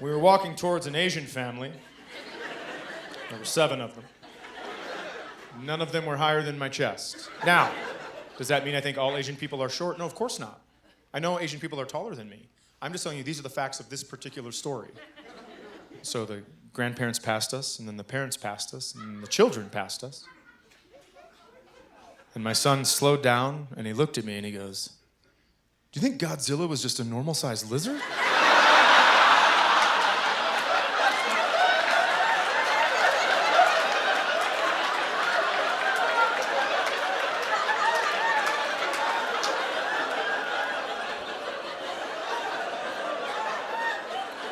We were walking towards an Asian family. There were 7 of them. None of them were higher than my chest. Now, does that mean I think all Asian people are short? No, of course not. I know Asian people are taller than me. I'm just telling you these are the facts of this particular story. So the grandparents passed us, and then the parents passed us, and the children passed us. And my son slowed down, and he looked at me, and he goes, "Do you think Godzilla was just a normal-sized lizard?"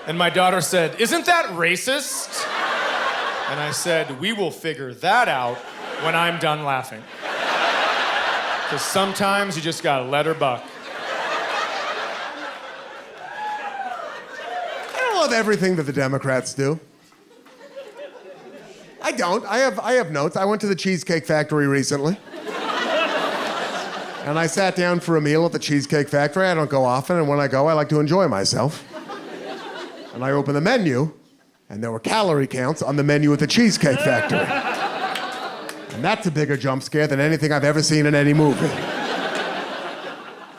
And my daughter said, "Isn't that racist?" And I said, "We will figure that out when I'm done laughing. Because sometimes you just gotta let her buck." I don't love everything that the Democrats do. I don't. I have notes. I went to the Cheesecake Factory recently. And I sat down for a meal at the Cheesecake Factory. I don't go often, and when I go, I like to enjoy myself. And I opened the menu, and there were calorie counts on the menu at the Cheesecake Factory. And that's a bigger jump scare than anything I've ever seen in any movie.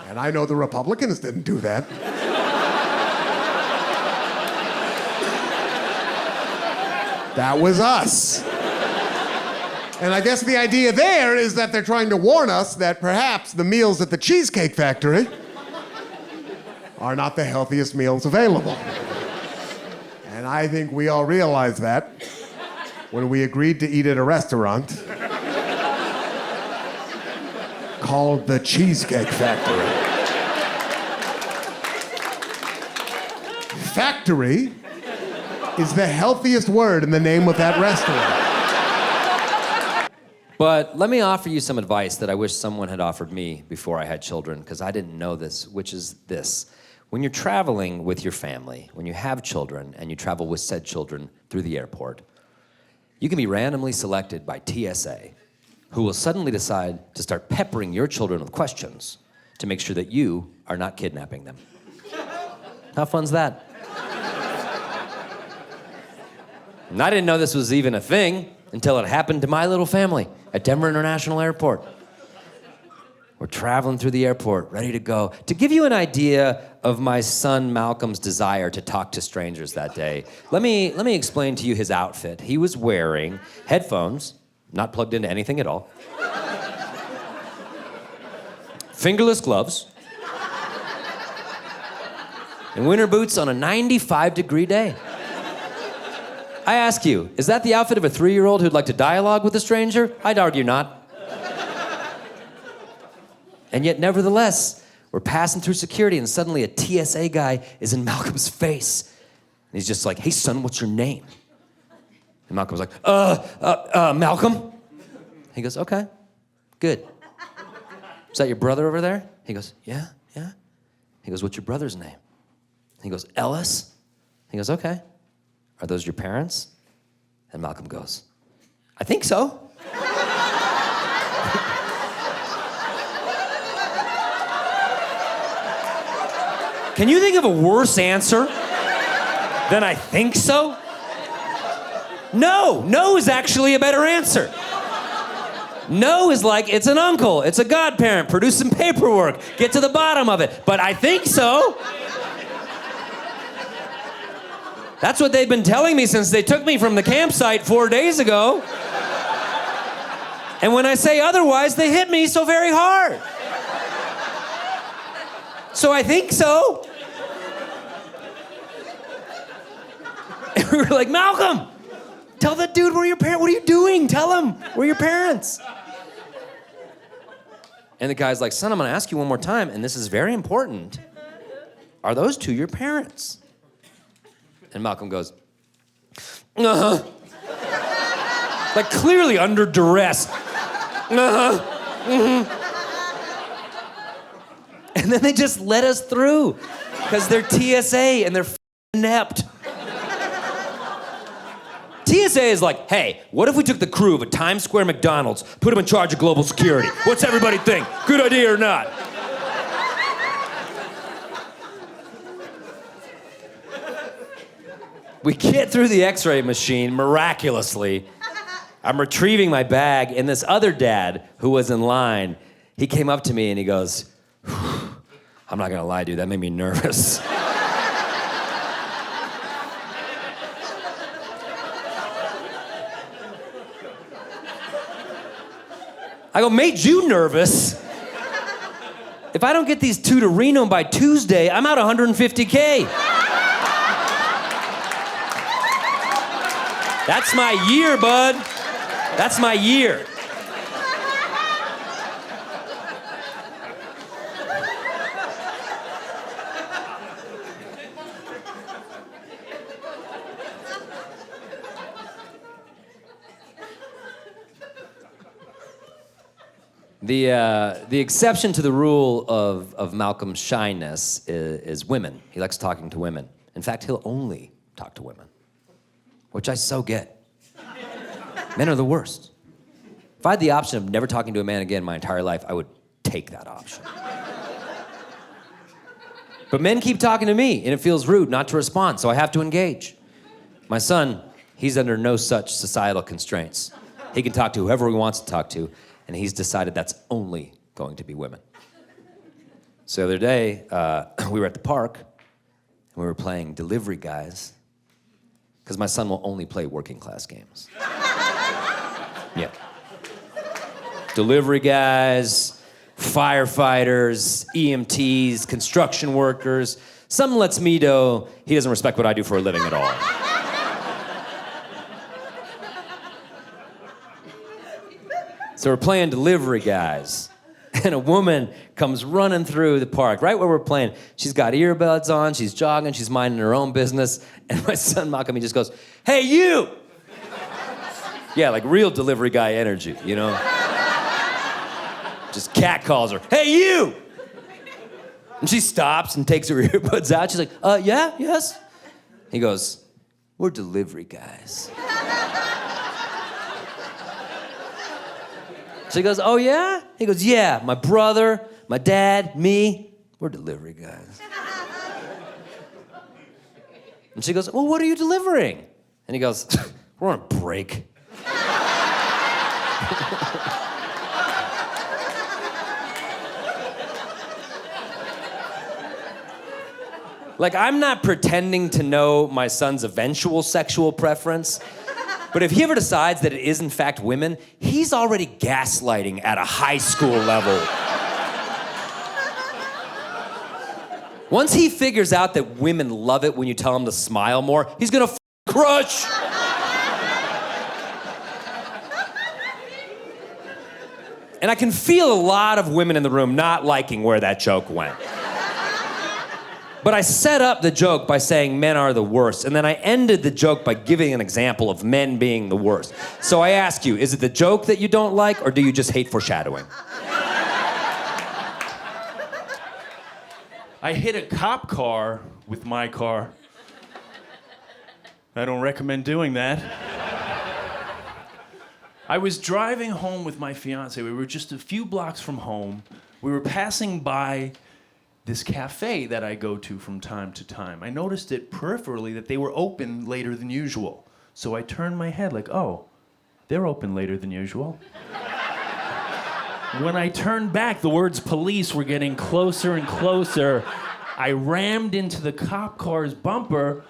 And I know the Republicans didn't do that. That was us. And I guess the idea there is that they're trying to warn us that perhaps the meals at the Cheesecake Factory are not the healthiest meals available. And I think we all realized that when we agreed to eat at a restaurant called the Cheesecake Factory. Factory is the healthiest word in the name of that restaurant. But let me offer you some advice that I wish someone had offered me before I had children, because I didn't know this, which is this. When you're traveling with your family, when you have children and you travel with said children through the airport, you can be randomly selected by TSA, who will suddenly decide to start peppering your children with questions to make sure that you are not kidnapping them. How fun's that? And I didn't know this was even a thing until it happened to my little family at Denver International Airport. We're traveling through the airport, ready to go. To give you an idea of my son Malcolm's desire to talk to strangers that day, let me explain to you his outfit. He was wearing headphones, not plugged into anything at all, fingerless gloves, and winter boots on a 95-degree day. I ask you, is that the outfit of a 3-year-old who'd like to dialogue with a stranger? I'd argue not. And yet, nevertheless, we're passing through security, and suddenly a TSA guy is in Malcolm's face. And he's just like, "Hey, son, what's your name?" And Malcolm's like, Malcolm. He goes, "Okay, good. Is that your brother over there?" He goes, Yeah. He goes, "What's your brother's name?" He goes, "Ellis." He goes, "Okay. Are those your parents?" And Malcolm goes, "I think so." Can you think of a worse answer than "I think so"? No is actually a better answer. No is like, it's an uncle, it's a godparent, produce some paperwork, get to the bottom of it. But "I think so." That's what they've been telling me since they took me from the campsite 4 days ago. And when I say otherwise, they hit me so very hard. So "I think so." And we were like, "Malcolm, tell that dude where your parents, what are you doing? Tell him, where are your parents?" And the guy's like, "Son, I'm gonna ask you one more time, and this is very important. Are those 2 your parents?" And Malcolm goes, "Uh-huh." Like clearly under duress. "Uh-huh, mm-hmm." And then they just let us through because they're TSA and they're inept. TSA is like, "Hey, what if we took the crew of a Times Square McDonald's, put them in charge of global security? What's everybody think? Good idea or not?" We get through the x-ray machine miraculously. I'm retrieving my bag, and this other dad who was in line, he came up to me and he goes, I'm not gonna lie, dude, that made me nervous. I go, made you nervous? If I don't get these 2 to Reno by Tuesday, I'm out $150K. That's my year, bud. That's my year. The exception to the rule of Malcolm's shyness is women. He likes talking to women. In fact, he'll only talk to women, which I so get. Men are the worst. If I had the option of never talking to a man again my entire life, I would take that option. But men keep talking to me, and it feels rude not to respond, so I have to engage. My son, he's under no such societal constraints. He can talk to whoever he wants to talk to, and he's decided that's only going to be women. So the other day, we were at the park, and we were playing Delivery Guys, because my son will only play working class games. Yeah. Delivery guys, firefighters, EMTs, construction workers. Some lets me know he doesn't respect what I do for a living at all. So we're playing Delivery Guys, and a woman comes running through the park, right where we're playing. She's got earbuds on, she's jogging, she's minding her own business, and my son Malcolm, he just goes, "Hey, you!" Yeah, like real Delivery Guy energy, you know? Just cat calls her, "Hey, you!" And she stops and takes her earbuds out. She's like, yeah, yes? He goes, "We're Delivery Guys." She goes, "Oh, yeah?" He goes, "Yeah, my brother, my dad, me, we're Delivery Guys." And she goes, "Well, what are you delivering?" And he goes, "We're on a break." Like, I'm not pretending to know my son's eventual sexual preference, but if he ever decides that it is in fact women, he's already gaslighting at a high school level. Once he figures out that women love it when you tell him to smile more, he's gonna crush. And I can feel a lot of women in the room not liking where that joke went. But I set up the joke by saying men are the worst, and then I ended the joke by giving an example of men being the worst. So I ask you, is it the joke that you don't like, or do you just hate foreshadowing? I hit a cop car with my car. I don't recommend doing that. I was driving home with my fiance. We were just a few blocks from home. We were passing by this cafe that I go to from time to time. I noticed it peripherally that they were open later than usual. So I turned my head like, oh, they're open later than usual. When I turned back, the words police were getting closer and closer. I rammed into the cop car's bumper,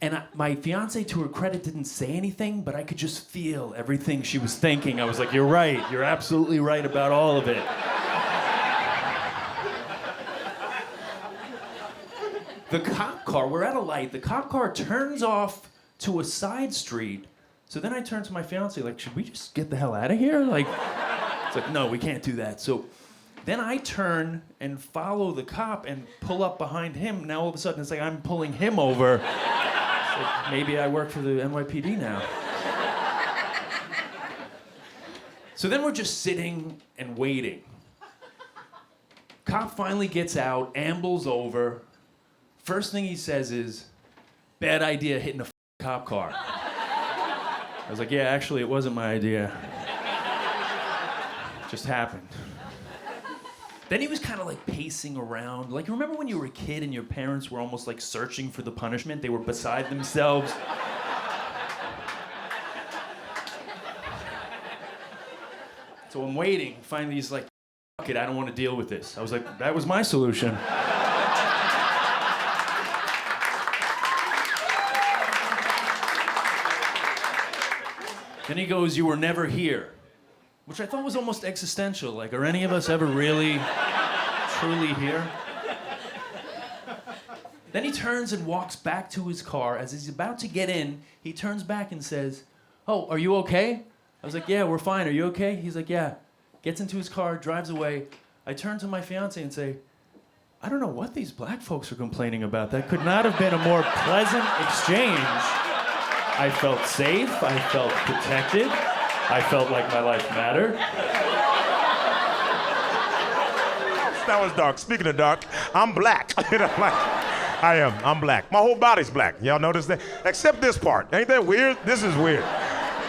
and my fiance, to her credit, didn't say anything, but I could just feel everything she was thinking. I was like, you're right. You're absolutely right about all of it. The cop car, we're at a light, the cop car turns off to a side street. So then I turn to my fiance, like, should we just get the hell out of here? Like, it's like, no, we can't do that. So then I turn and follow the cop and pull up behind him. Now all of a sudden it's like I'm pulling him over. Like, maybe I work for the NYPD now. So then we're just sitting and waiting. Cop finally gets out, ambles over. First thing he says is, "Bad idea hitting a cop car." I was like, yeah, actually, it wasn't my idea. It just happened. Then he was kind of like pacing around. Like, remember when you were a kid and your parents were almost like searching for the punishment? They were beside themselves. So I'm waiting. Finally, he's like, fuck it, I don't want to deal with this. I was like, that was my solution. Then he goes, you were never here. Which I thought was almost existential. Like, are any of us ever really, truly here? Then he turns and walks back to his car. As he's about to get in, he turns back and says, oh, are you okay? I was like, yeah, we're fine. Are you okay? He's like, yeah. Gets into his car, drives away. I turn to my fiance and say, I don't know what these black folks are complaining about. That could not have been a more pleasant exchange. I felt safe. I felt protected. I felt like my life mattered. That was dark. Speaking of dark, I'm black. I am. I'm black. My whole body's black. Y'all notice that? Except this part. Ain't that weird? This is weird.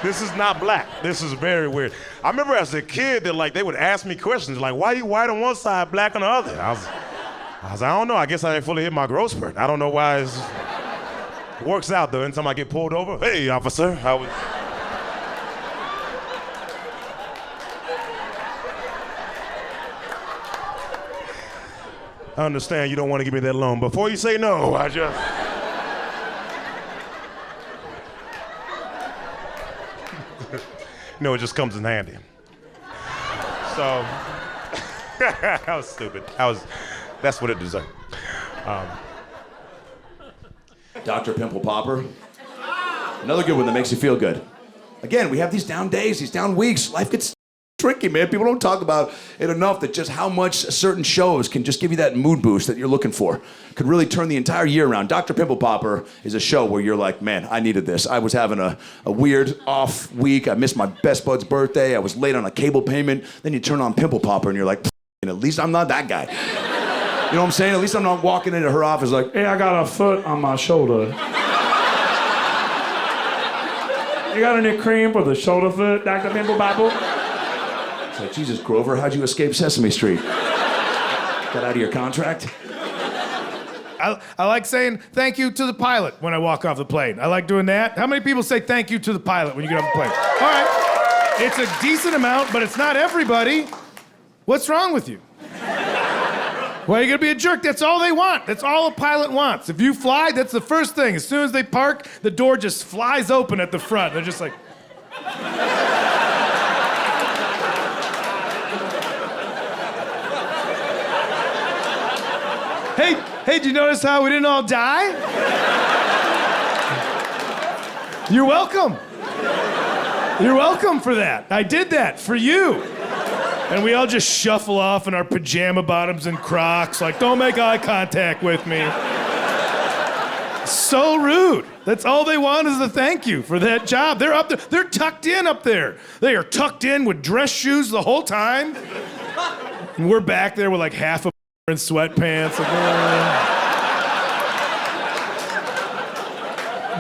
This is not black. This is very weird. I remember as a kid that like they would ask me questions like, why you white on one side, black on the other? I was like, I don't know. I guess I ain't fully hit my growth spurt. I don't know why it works out though. Anytime I get pulled over, hey officer, I was. I understand you don't want to give me that loan. Before you say no, I just... No, it just comes in handy. So, that was stupid. That's what it deserved. Dr. Pimple Popper. Another good one that makes you feel good. Again, we have these down days, these down weeks. Life gets tricky, man. People don't talk about it enough that just how much certain shows can just give you that mood boost that you're looking for. Could really turn the entire year around. Dr. Pimple Popper is a show where you're like, man, I needed this. I was having a weird off week. I missed my best bud's birthday. I was late on a cable payment. Then you turn on Pimple Popper and you're like, at least I'm not that guy. You know what I'm saying? At least I'm not walking into her office like, hey, I got a foot on my shoulder. You got any cream for the shoulder foot, Dr. Pimple Popper? It's like, Jesus, Grover, how'd you escape Sesame Street? Got out of your contract? I like saying thank you to the pilot when I walk off the plane. I like doing that. How many people say thank you to the pilot when you get off the plane? All right. It's a decent amount, but it's not everybody. What's wrong with you? Why are you gonna be a jerk? That's all they want. That's all a pilot wants. If you fly, that's the first thing. As soon as they park, the door just flies open at the front. They're just like... Hey, did you notice how we didn't all die? You're welcome. You're welcome for that. I did that for you. And we all just shuffle off in our pajama bottoms and Crocs, like, don't make eye contact with me. So rude. That's all they want is the thank you for that job. They're up there. They're tucked in up there. They are tucked in with dress shoes the whole time. And we're back there with like half a in sweatpants, like,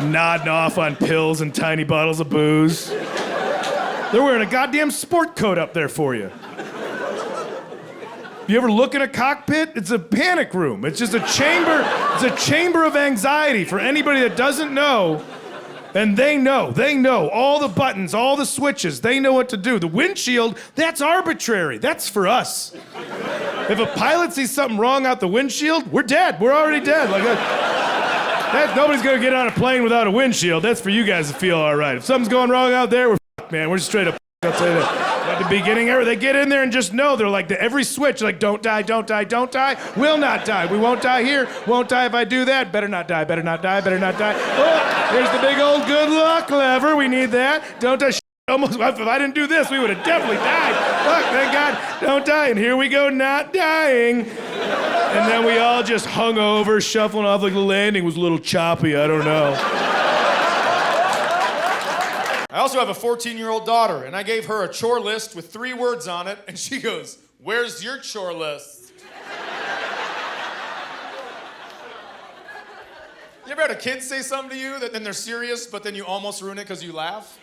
nodding off on pills and tiny bottles of booze. They're wearing a goddamn sport coat up there for you. You ever look in a cockpit? It's a panic room. It's just a chamber. It's a chamber of anxiety for anybody that doesn't know. And they know all the buttons, all the switches. They know what to do. The windshield, that's arbitrary. That's for us. If a pilot sees something wrong out the windshield, we're dead. We're already dead. Like nobody's gonna get on a plane without a windshield. That's for you guys to feel all right. If something's going wrong out there, we're fucked, man. We're straight up. I'll tell you that. At the beginning, they get in there and just know. They're like, every switch, like, don't die, don't die, don't die. Will not die. We won't die here. Won't die if I do that. Better not die, better not die, better not die. Oh, here's the big old good luck lever. We need that. Don't die. Almost, if I didn't do this, we would have definitely died. Look, thank God, don't die. And here we go, not dying. And then we all just hung over, shuffling off like the landing was a little choppy. I don't know. I also have a 14-year-old daughter, and I gave her a chore list with 3 words on it, and she goes, "Where's your chore list?" You ever had a kid say something to you that then they're serious, but then you almost ruin it because you laugh?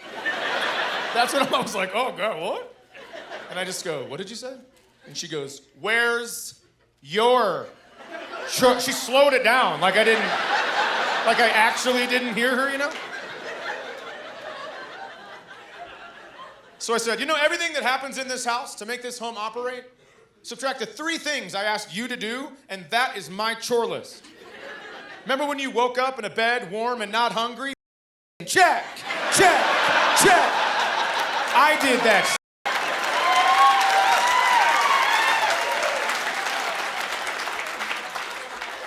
That's when I was like, oh, God, what? And I just go, what did you say? And she goes, where's your... She slowed it down like I actually didn't hear her, you know? So I said, you know everything that happens in this house to make this home operate? Subtract the 3 things I asked you to do, and that is my chore list. Remember when you woke up in a bed, warm and not hungry? Check, check, check. I did that.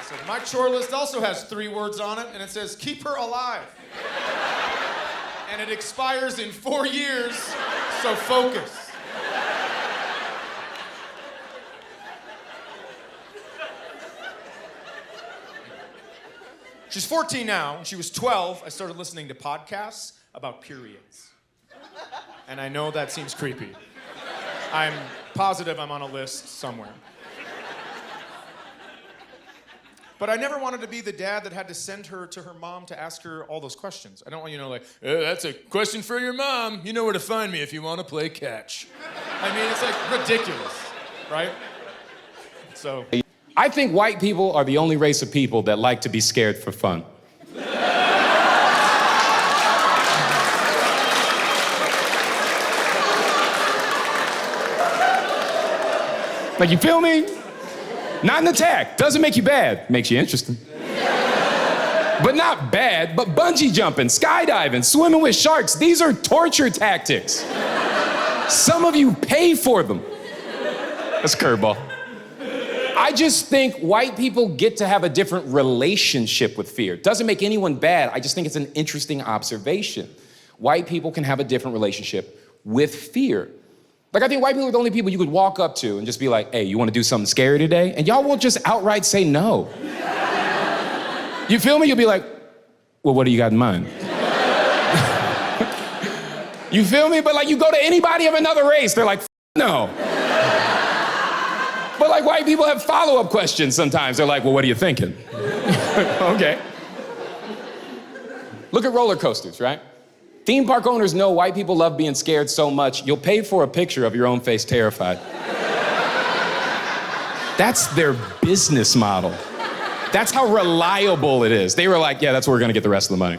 So my chore list also has 3 words on it, and it says, keep her alive. And it expires in 4 years, so focus. She's 14 now. When she was 12, I started listening to podcasts about periods. And I know that seems creepy. I'm positive I'm on a list somewhere. But I never wanted to be the dad that had to send her to her mom to ask her all those questions. I don't want, that's a question for your mom. You know where to find me if you want to play catch. I mean, it's like ridiculous, right? So... I think white people are the only race of people that like to be scared for fun. Like, you feel me? Not an attack. Doesn't make you bad. Makes you interesting. But not bad, but bungee jumping, skydiving, swimming with sharks, these are torture tactics. Some of you pay for them. That's a curveball. I just think white people get to have a different relationship with fear. Doesn't make anyone bad. I just think it's an interesting observation. White people can have a different relationship with fear. Like, I think white people are the only people you could walk up to and just be like, hey, you want to do something scary today? And y'all won't just outright say no. You feel me? You'll be like, well, what do you got in mind? You feel me? But like, you go to anybody of another race, they're like, no. But like, white people have follow-up questions sometimes. They're like, well, what are you thinking? Okay. Look at roller coasters, right? Theme park owners know white people love being scared so much, you'll pay for a picture of your own face terrified. That's their business model. That's how reliable it is. They were like, yeah, that's where we're gonna get the rest of the money.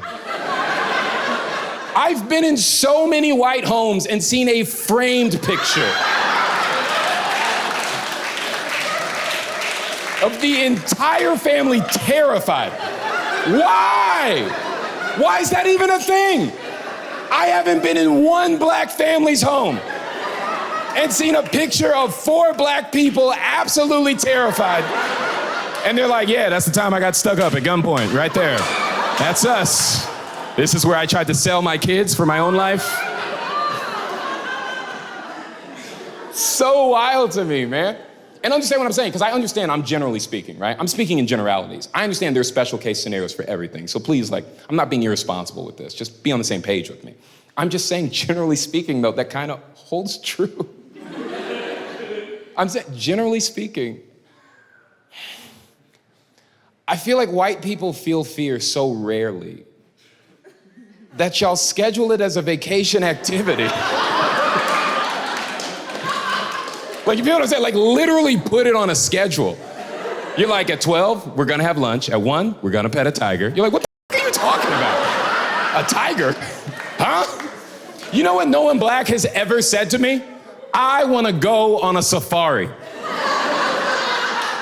I've been in so many white homes and seen a framed picture of the entire family terrified. Why? Why is that even a thing? I haven't been in one black family's home and seen a picture of 4 black people absolutely terrified. And they're like, yeah, that's the time I got stuck up at gunpoint, right there. That's us. This is where I tried to sell my kids for my own life. So wild to me, man. And understand what I'm saying, because I understand I'm generally speaking, right? I'm speaking in generalities. I understand there's special case scenarios for everything. So please, like, I'm not being irresponsible with this. Just be on the same page with me. I'm just saying, generally speaking, though, that kind of holds true. I'm saying, generally speaking, I feel like white people feel fear so rarely that y'all schedule it as a vacation activity. Like, you feel what I'm saying? Like, literally put it on a schedule. You're like, at 12, we're gonna have lunch. At 1, we're gonna pet a tiger. You're like, what the f*** are you talking about? A tiger? Huh? You know what no one black has ever said to me? I wanna go on a safari.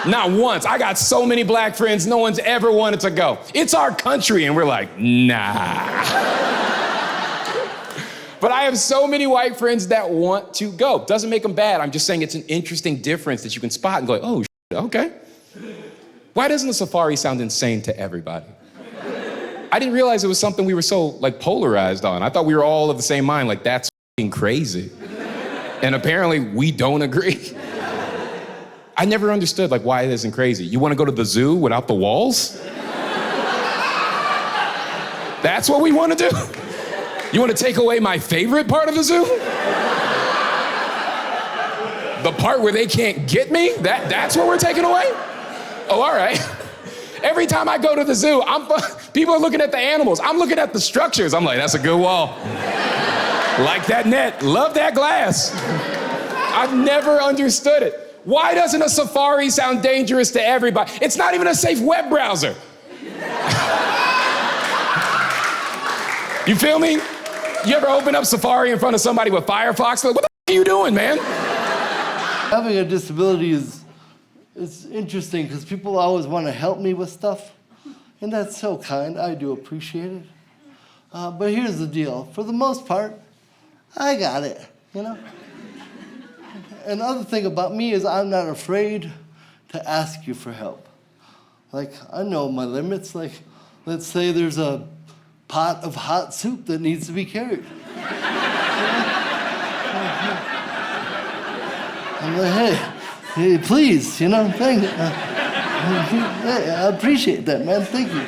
Not once. I got so many black friends, no one's ever wanted to go. It's our country, and we're like, nah. But I have so many white friends that want to go. Doesn't make them bad. I'm just saying it's an interesting difference that you can spot and go, oh, okay. Why doesn't a safari sound insane to everybody? I didn't realize it was something we were so, like, polarized on. I thought we were all of the same mind, like, that's f***ing crazy. And apparently, we don't agree. I never understood, like, why it isn't crazy. You want to go to the zoo without the walls? That's what we want to do? You want to take away my favorite part of the zoo? The part where they can't get me? That's what we're taking away? Oh, all right. Every time I go to the zoo, people are looking at the animals. I'm looking at the structures. I'm like, that's a good wall. Like that net. Love that glass. I've never understood it. Why doesn't a Safari sound dangerous to everybody? It's not even a safe web browser. You feel me? You ever open up Safari in front of somebody with Firefox? Like, what the f are you doing, man? Having a disability it's interesting because people always want to help me with stuff. And that's so kind. I do appreciate it. But here's the deal. For the most part, I got it, you know? And the other thing about me is I'm not afraid to ask you for help. Like, I know my limits. Like, let's say there's a pot of hot soup that needs to be carried. I'm like, hey, please, you know, thank you. Hey, I appreciate that, man, thank you.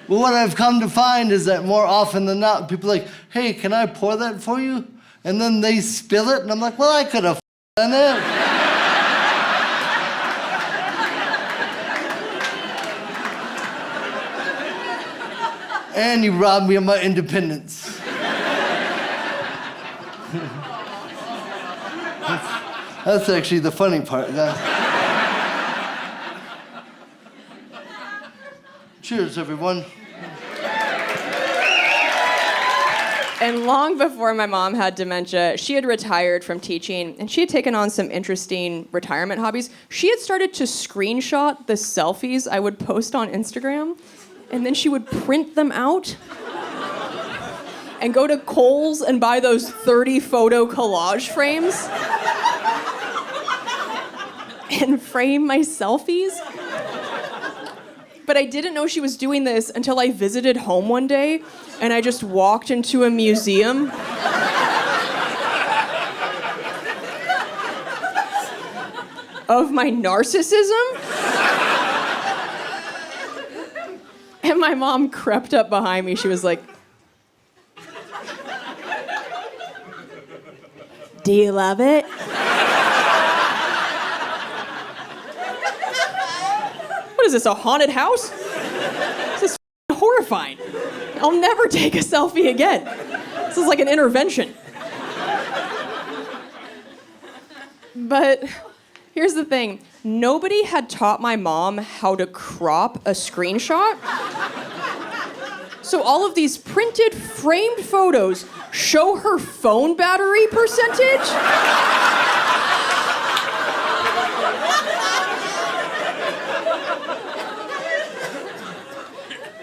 But what I've come to find is that more often than not, people are like, hey, can I pour that for you? And then they spill it, and I'm like, well, I could have done it. And you robbed me of my independence. That's actually the funny part, guys. Cheers, everyone. And long before my mom had dementia, she had retired from teaching, and she had taken on some interesting retirement hobbies. She had started to screenshot the selfies I would post on Instagram, and then she would print them out and go to Kohl's and buy those 30 photo collage frames and frame my selfies. But I didn't know she was doing this until I visited home one day and I just walked into a museum. Of my narcissism. And my mom crept up behind me. She was like, "Do you love it?" What is this, a haunted house? This is horrifying. I'll never take a selfie again. This is like an intervention. But here's the thing. Nobody had taught my mom how to crop a screenshot. So all of these printed, framed photos show her phone battery percentage.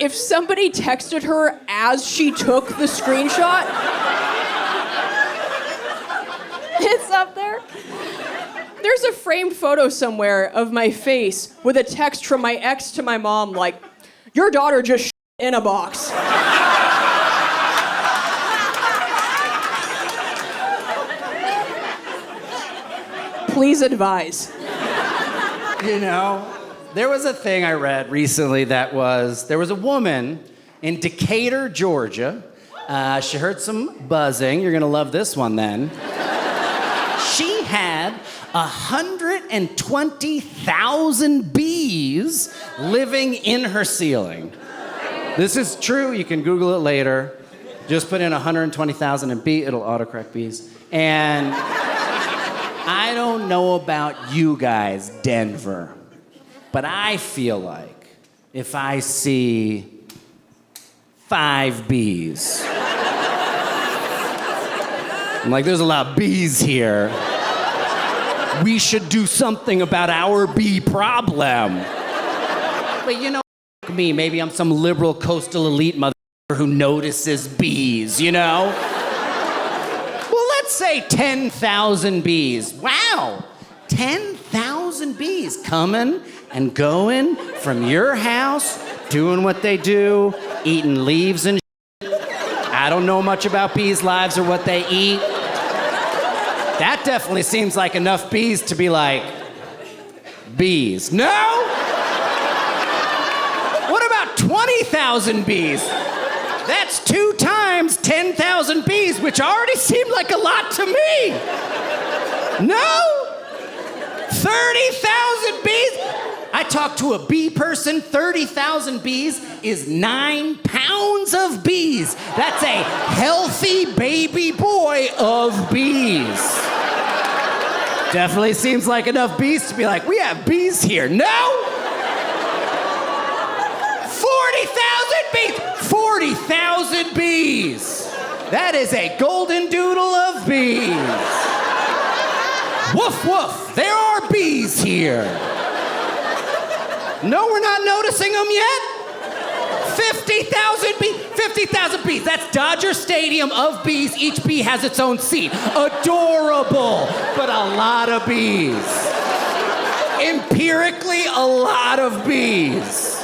If somebody texted her as she took the screenshot, it's up there. There's a framed photo somewhere of my face with a text from my ex to my mom like, "Your daughter just shit in a box." Please advise. You know, there was a thing I read recently that was, there was a woman in Decatur, Georgia. She heard some buzzing. You're gonna love this one then. She had 120,000 bees living in her ceiling. This is true. You can Google it later. Just put in 120,000 and bee, it'll autocorrect bees. And I don't know about you guys, Denver, but I feel like if I see 5 bees, I'm like, there's a lot of bees here. We should do something about our bee problem. But you know, me, maybe I'm some liberal coastal elite mother who notices bees, you know? Well, let's say 10,000 bees. Wow, 10,000 bees coming and going from your house, doing what they do, eating leaves and shit. I don't know much about bees' lives or what they eat. That definitely seems like enough bees to be like, bees. No? What about 20,000 bees? That's 2 times 10,000 bees, which already seemed like a lot to me. No? 30,000 bees? I I talked to a bee person. 30,000 bees is 9 pounds of bees. That's a healthy baby boy of bees. Definitely seems like enough bees to be like, we have bees here. No? 40,000 bees! 40,000 bees! That is a golden doodle of bees. Woof, woof, there are bees here. No, we're not noticing them yet? 50,000 bees, 50,000 bees. That's Dodger Stadium of bees. Each bee has its own seat. Adorable, but a lot of bees. Empirically, a lot of bees.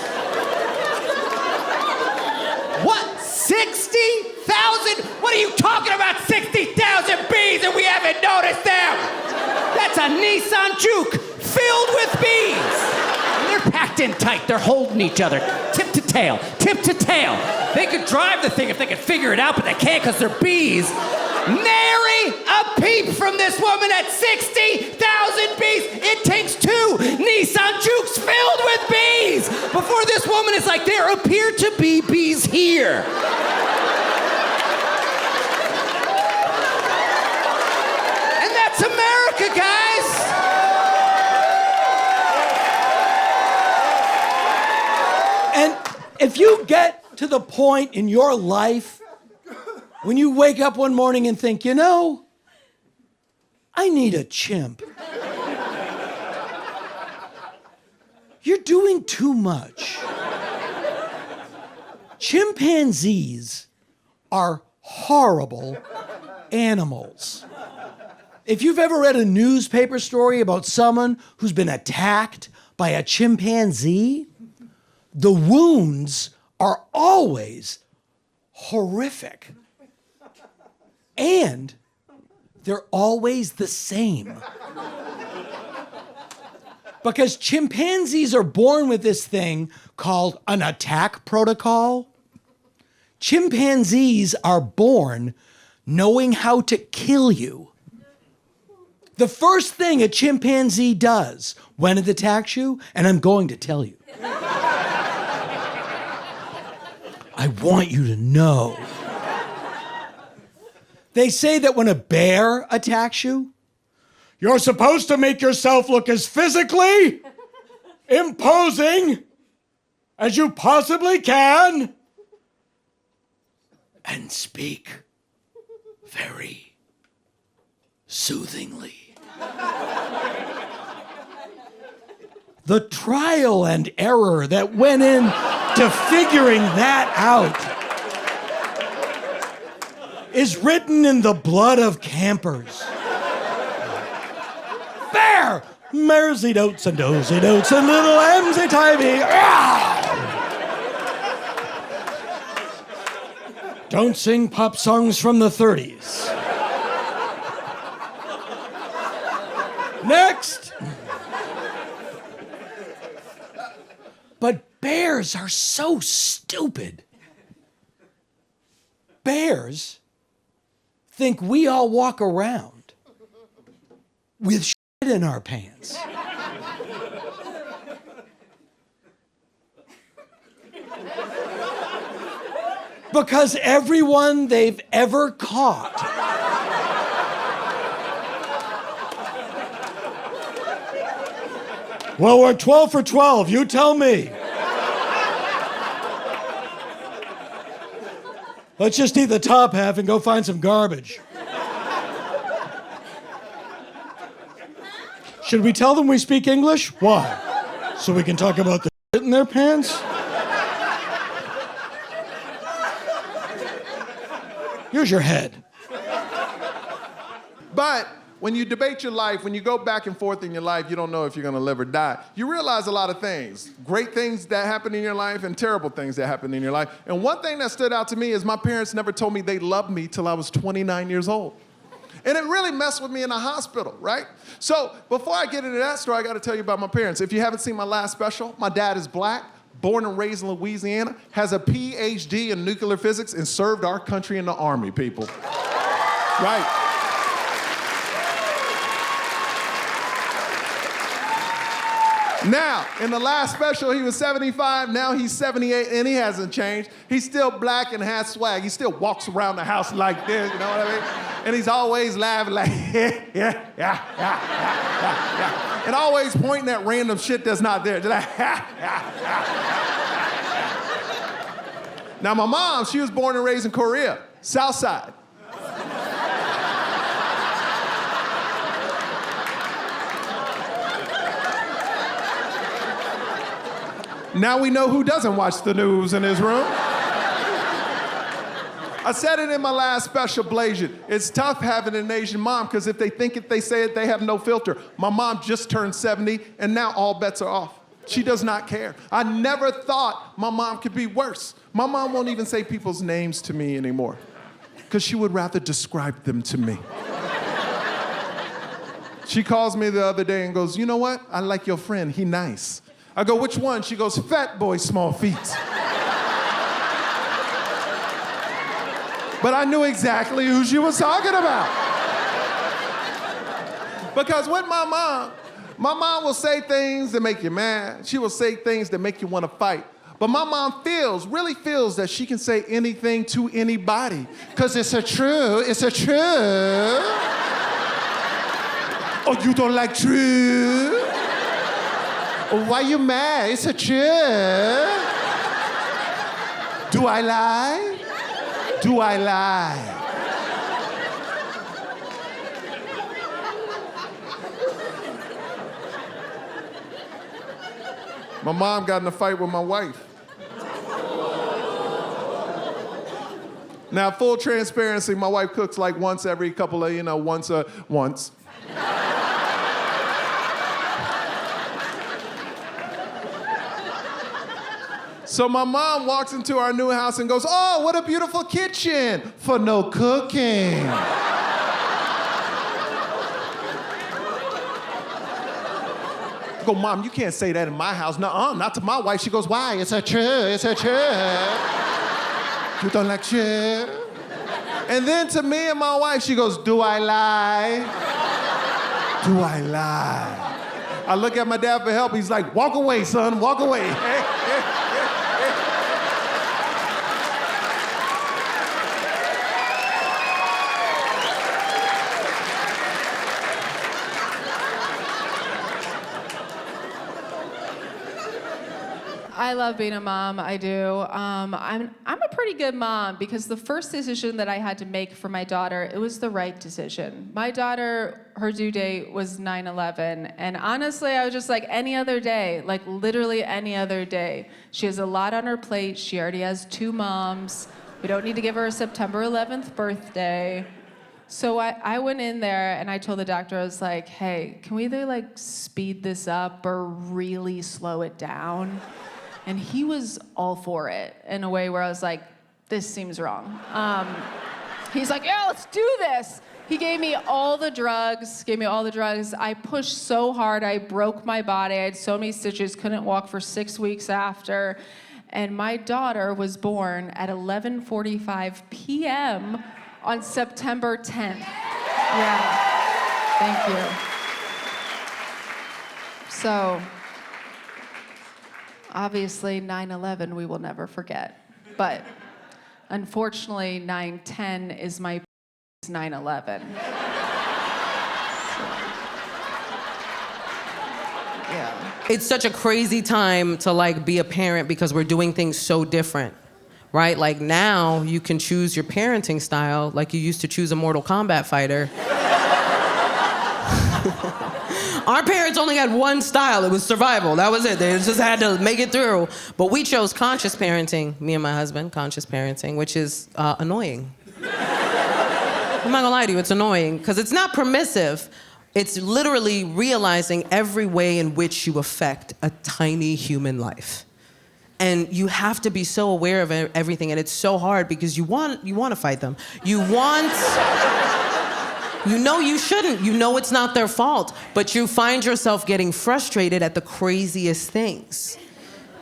What, 60,000? What are you talking about, 60,000 bees and we haven't noticed them? That's a Nissan Juke filled with bees. They're packed in tight. They're holding each other, tip to tail, tip to tail. They could drive the thing if they could figure it out, but they can't because they're bees. Nary a peep from this woman at 60,000 bees. It takes 2 Nissan Jukes filled with bees before this woman is like, there appear to be bees here. And that's America, guys. And if you get to the point in your life when you wake up one morning and think, you know, I need a chimp. You're doing too much. Chimpanzees are horrible animals. If you've ever read a newspaper story about someone who's been attacked by a chimpanzee, the wounds are always horrific. And they're always the same. Because chimpanzees are born with this thing called an attack protocol. Chimpanzees are born knowing how to kill you. The first thing a chimpanzee does when it attacks you, and I'm going to tell you, I want you to know. They say that when a bear attacks you, you're supposed to make yourself look as physically imposing as you possibly can and speak very soothingly. The trial and error that went into figuring that out is written in the blood of campers. Bear! Mersey notes and dozy notes and little emsy timey. Don't sing pop songs from the 30s. Next! But bears are so stupid. Bears think we all walk around with shit in our pants. Because everyone they've ever caught well, we're 12 for 12, you tell me. Let's just eat the top half and go find some garbage. Should we tell them we speak English? Why? So we can talk about the shit in their pants? Here's your head. But when you debate your life, when you go back and forth in your life, you don't know if you're gonna live or die. You realize a lot of things. Great things that happen in your life and terrible things that happen in your life. And one thing that stood out to me is my parents never told me they loved me till I was 29 years old. And it really messed with me in the hospital, right? So before I get into that story, I gotta tell you about my parents. If you haven't seen my last special, my dad is black, born and raised in Louisiana, has a PhD in nuclear physics, and served our country in the Army, people. Right. Now, in the last special, he was 75. Now he's 78, and he hasn't changed. He's still black and has swag. He still walks around the house like this, you know what I mean? And he's always laughing like, yeah. And always pointing at random shit that's not there. Just like, Now, my mom, she was born and raised in Korea, South Side. Now we know who doesn't watch the news in his room. I said it in my last special, Blasian. It's tough having an Asian mom because if they think it, they say it, they have no filter. My mom just turned 70 and now all bets are off. She does not care. I never thought my mom could be worse. My mom won't even say people's names to me anymore because she would rather describe them to me. She calls me the other day and goes, you know what? I like your friend, he nice. I go, which one? She goes, fat boy, small feet. But I knew exactly who she was talking about. Because with my mom will say things that make you mad. She will say things that make you want to fight. But my mom really feels that she can say anything to anybody. Because it's a true. Oh, you don't like true? Why you mad? It's a true. Do I lie? Do I lie? My mom got in a fight with my wife. Now, full transparency, my wife cooks like once every couple of, once. So my mom walks into our new house and goes, oh, what a beautiful kitchen for no cooking. I go, Mom, you can't say that in my house. Nuh-uh, not to my wife. She goes, why? It's a true. You don't like true? And then to me and my wife, she goes, do I lie? Do I lie? I look at my dad for help. He's like, walk away, son, walk away. I love being a mom, I do. I'm a pretty good mom because the first decision that I had to make for my daughter, it was the right decision. My daughter, her due date was 9/11, and honestly, I was just like any other day, like literally any other day. She has a lot on her plate. She already has 2 moms. We don't need to give her a September 11th birthday. So I went in there and I told the doctor, I was like, hey, can we either like speed this up or really slow it down? And he was all for it in a way where I was like, this seems wrong. He's like, yeah, let's do this. He gave me all the drugs. I pushed so hard, I broke my body. I had so many stitches, couldn't walk for 6 weeks after. And my daughter was born at 11:45 p.m. on September 10th. Yeah, thank you. So, obviously, 9/11 we will never forget. But unfortunately, 9/10 is my 9/11. Yeah. It's such a crazy time to like be a parent because we're doing things so different, right? Like now you can choose your parenting style like you used to choose a Mortal Kombat fighter. Our parents only had one style. It was survival. That was it. They just had to make it through. But we chose conscious parenting, me and my husband, conscious parenting, which is annoying. I'm not gonna lie to you, it's annoying because it's not permissive. It's literally realizing every way in which you affect a tiny human life. And you have to be so aware of everything, and it's so hard because you want to fight them. You know you shouldn't. You know it's not their fault, but you find yourself getting frustrated at the craziest things.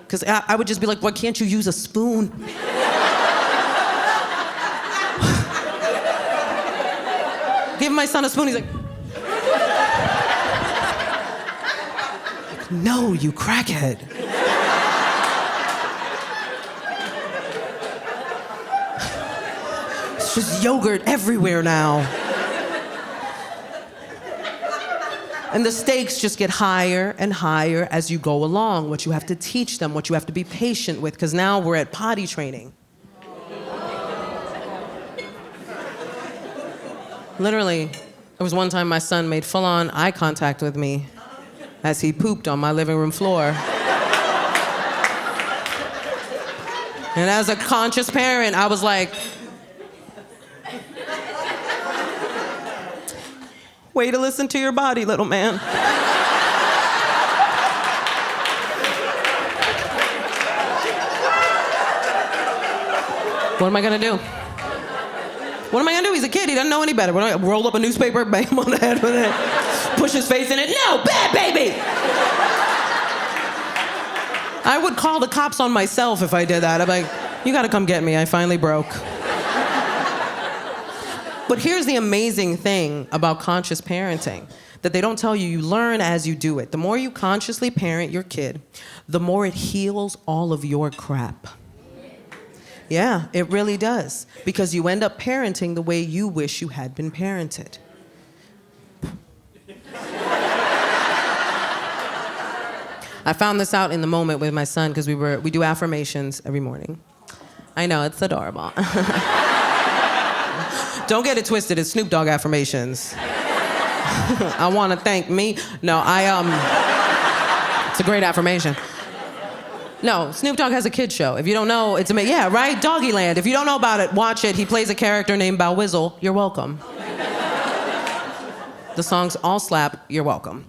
Because I would just be like, why can't you use a spoon? Give my son a spoon, he's like... No, you crackhead. It's just yogurt everywhere now. And the stakes just get higher and higher as you go along, what you have to teach them, what you have to be patient with, because now we're at potty training. Literally, there was one time my son made full-on eye contact with me as he pooped on my living room floor. And as a conscious parent, I was like, way to listen to your body, little man. What am I gonna do? What am I gonna do? He's a kid, he doesn't know any better. What am I gonna roll up a newspaper, bang him on the head with it, push his face in it? No, bad baby! I would call the cops on myself if I did that. I'm like, you gotta come get me, I finally broke. But here's the amazing thing about conscious parenting, that they don't tell you, you learn as you do it. The more you consciously parent your kid, the more it heals all of your crap. Yeah, it really does. Because you end up parenting the way you wish you had been parented. I found this out in the moment with my son because we do affirmations every morning. I know, it's adorable. Don't get it twisted, it's Snoop Dogg affirmations. I want to thank me. No, it's a great affirmation. No, Snoop Dogg has a kid show. If you don't know, it's amazing. Yeah, right? Doggyland. If you don't know about it, watch it. He plays a character named Bow Wizzle. You're welcome. The songs all slap. You're welcome.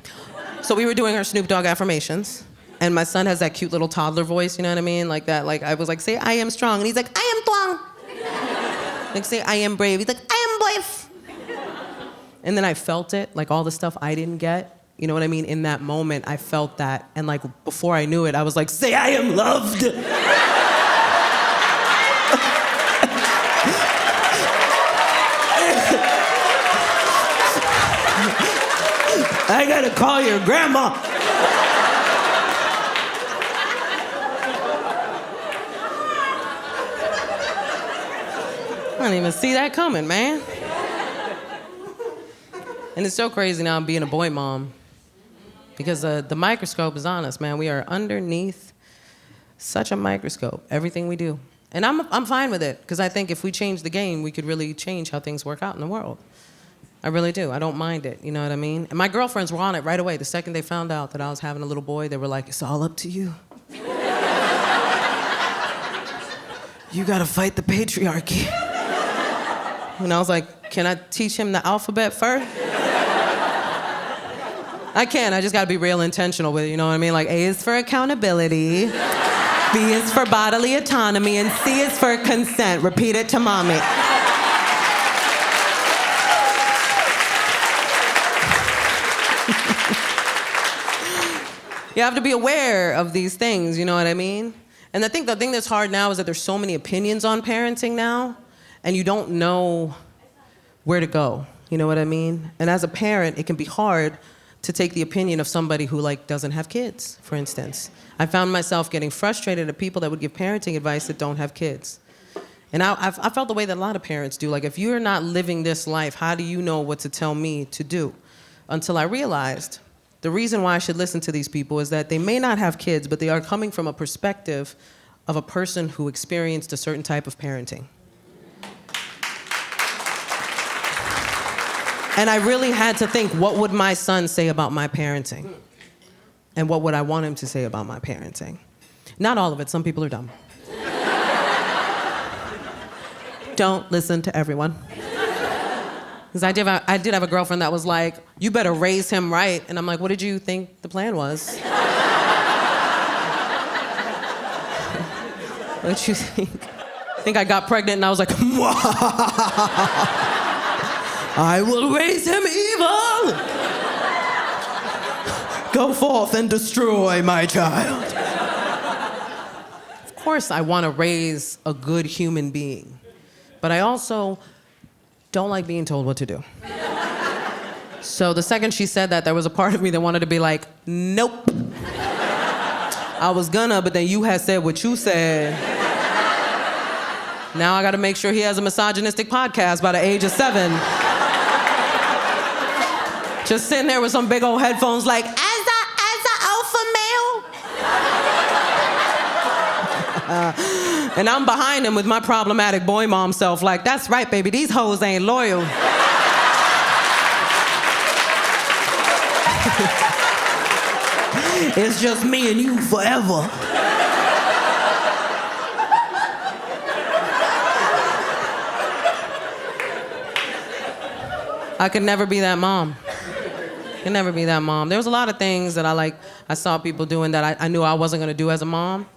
So we were doing our Snoop Dogg affirmations, and my son has that cute little toddler voice, you know what I mean? Like that, like I was like, say, I am strong. And he's like, I am strong. Like, say, I am brave. He's like, I am brave. And then I felt it, like all the stuff I didn't get. You know what I mean? In that moment, I felt that. And like, before I knew it, I was like, say, I am loved. I gotta call your grandma. I didn't even see that coming, man. And it's so crazy now being a boy mom. Because the microscope is on us, man. We are underneath such a microscope, everything we do. And I'm fine with it, because I think if we change the game, we could really change how things work out in the world. I really do. I don't mind it, you know what I mean? And my girlfriends were on it right away. The second they found out that I was having a little boy, they were like, it's all up to you. You gotta fight the patriarchy. And I was like, can I teach him the alphabet first? I can, I just gotta be real intentional with it, you know what I mean? Like, A is for accountability, B is for bodily autonomy, and C is for consent. Repeat it to mommy. You have to be aware of these things, you know what I mean? And I think the thing that's hard now is that there's so many opinions on parenting now, and you don't know where to go, you know what I mean? And as a parent, it can be hard to take the opinion of somebody who doesn't have kids, for instance. I found myself getting frustrated at people that would give parenting advice that don't have kids. And I felt the way that a lot of parents do. Like, if you're not living this life, how do you know what to tell me to do? Until I realized the reason why I should listen to these people is that they may not have kids, but they are coming from a perspective of a person who experienced a certain type of parenting. And I really had to think, what would my son say about my parenting? And what would I want him to say about my parenting? Not all of it, some people are dumb. Don't listen to everyone. Because I did have a girlfriend that was like, you better raise him right. And I'm like, what did you think the plan was? What did you think? I think I got pregnant and I was like, I will raise him evil. Go forth and destroy my child. Of course, I want to raise a good human being, but I also don't like being told what to do. So the second she said that, there was a part of me that wanted to be like, nope. I was gonna, but then you had said what you said. Now I gotta make sure he has a misogynistic podcast by the age of 7. Just sitting there with some big old headphones like, as a alpha male. And I'm behind him with my problematic boy mom self like, that's right, baby, these hoes ain't loyal. It's just me and you forever. I could never be that mom. Could never be that mom. There was a lot of things that I saw people doing that I knew I wasn't gonna do as a mom.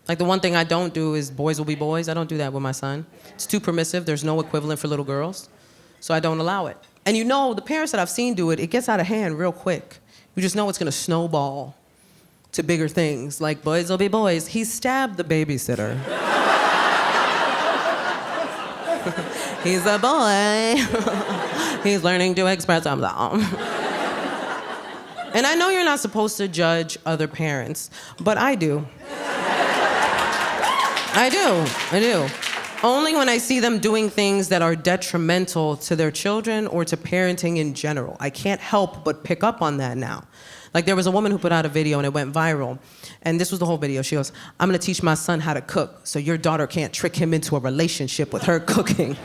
Like the one thing I don't do is boys will be boys. I don't do that with my son. It's too permissive. There's no equivalent for little girls. So I don't allow it. And you know, the parents that I've seen do it, it gets out of hand real quick. You just know it's gonna snowball to bigger things, like boys will be boys. He stabbed the babysitter. He's a boy. He's learning to express himself. And I know you're not supposed to judge other parents, but I do. I do. Only when I see them doing things that are detrimental to their children or to parenting in general. I can't help but pick up on that now. Like there was a woman who put out a video and it went viral. And this was the whole video. She goes, I'm gonna teach my son how to cook so your daughter can't trick him into a relationship with her cooking.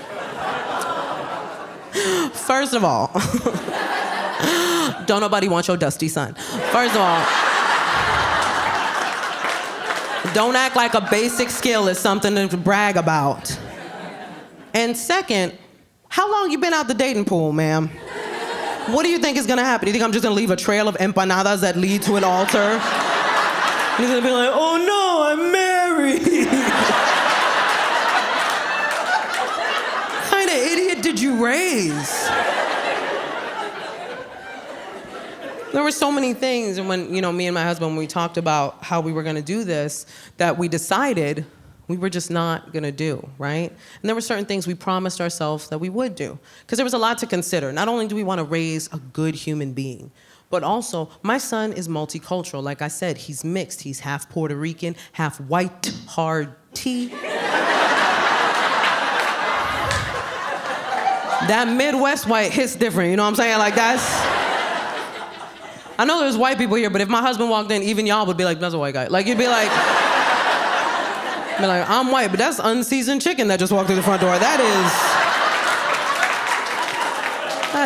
First of all, don't nobody want your dusty son. First of all, don't act like a basic skill is something to brag about. And second, how long you been out the dating pool, ma'am? What do you think is gonna happen? Do you think I'm just gonna leave a trail of empanadas that lead to an altar? You're gonna be like, oh no, I'm married. What kind of idiot did you raise? There were so many things, and when, me and my husband, when we talked about how we were gonna do this, that we decided we were just not gonna do, right? And there were certain things we promised ourselves that we would do. Because there was a lot to consider. Not only do we wanna raise a good human being, but also, my son is multicultural. Like I said, he's mixed. He's half Puerto Rican, half white, hard tea. That Midwest white hits different, you know what I'm saying? Like I know there's white people here, but if my husband walked in, even y'all would be like, that's a white guy. Like, you'd be like, I'm white, but that's unseasoned chicken that just walked through the front door. That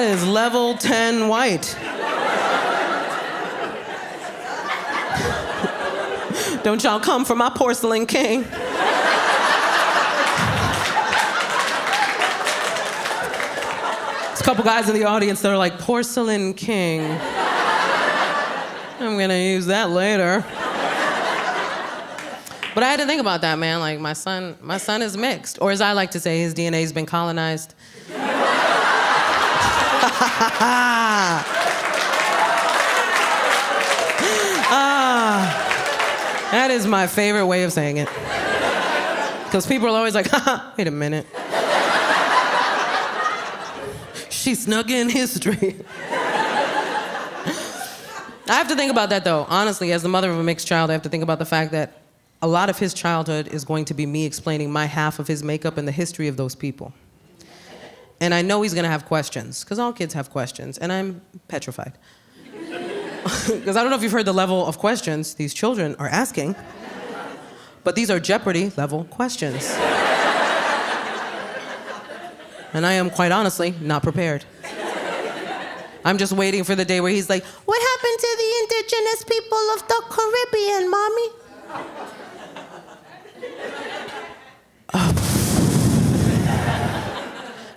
is level 10 white. Don't y'all come for my porcelain king. There's a couple guys in the audience that are like, porcelain king. I'm gonna use that later. But I had to think about that, man. Like, my son is mixed. Or as I like to say, his DNA's been colonized. That is my favorite way of saying it. Because people are always like, wait a minute. She snuck in history. I have to think about that, though. Honestly, as the mother of a mixed child, I have to think about the fact that a lot of his childhood is going to be me explaining my half of his makeup and the history of those people. And I know he's gonna have questions, because all kids have questions, and I'm petrified. Because I don't know if you've heard the level of questions these children are asking, but these are Jeopardy level questions. And I am, quite honestly, not prepared. I'm just waiting for the day where he's like, what happened to the indigenous people of the Caribbean, Mommy?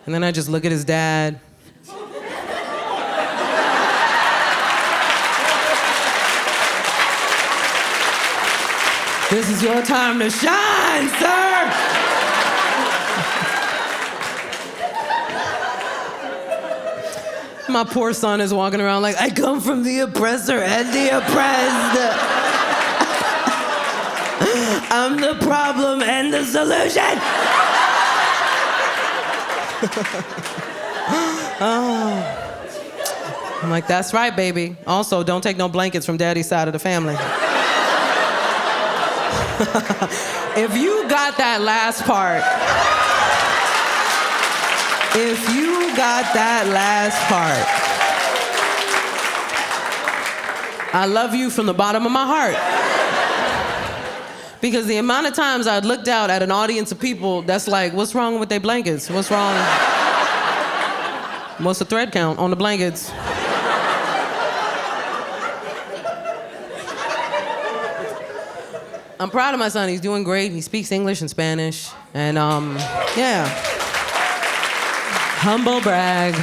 And then I just look at his dad. This is your time to shine, sir! My poor son is walking around like, I come from the oppressor and the oppressed. I'm the problem and the solution. I'm like, that's right, baby. Also, don't take no blankets from daddy's side of the family. If you got that last part, I love you from the bottom of my heart. Because the amount of times I'd looked out at an audience of people that's like, what's wrong with their blankets? What's wrong? What's the thread count on the blankets? I'm proud of my son. He's doing great. He speaks English and Spanish. And yeah. Humble brag.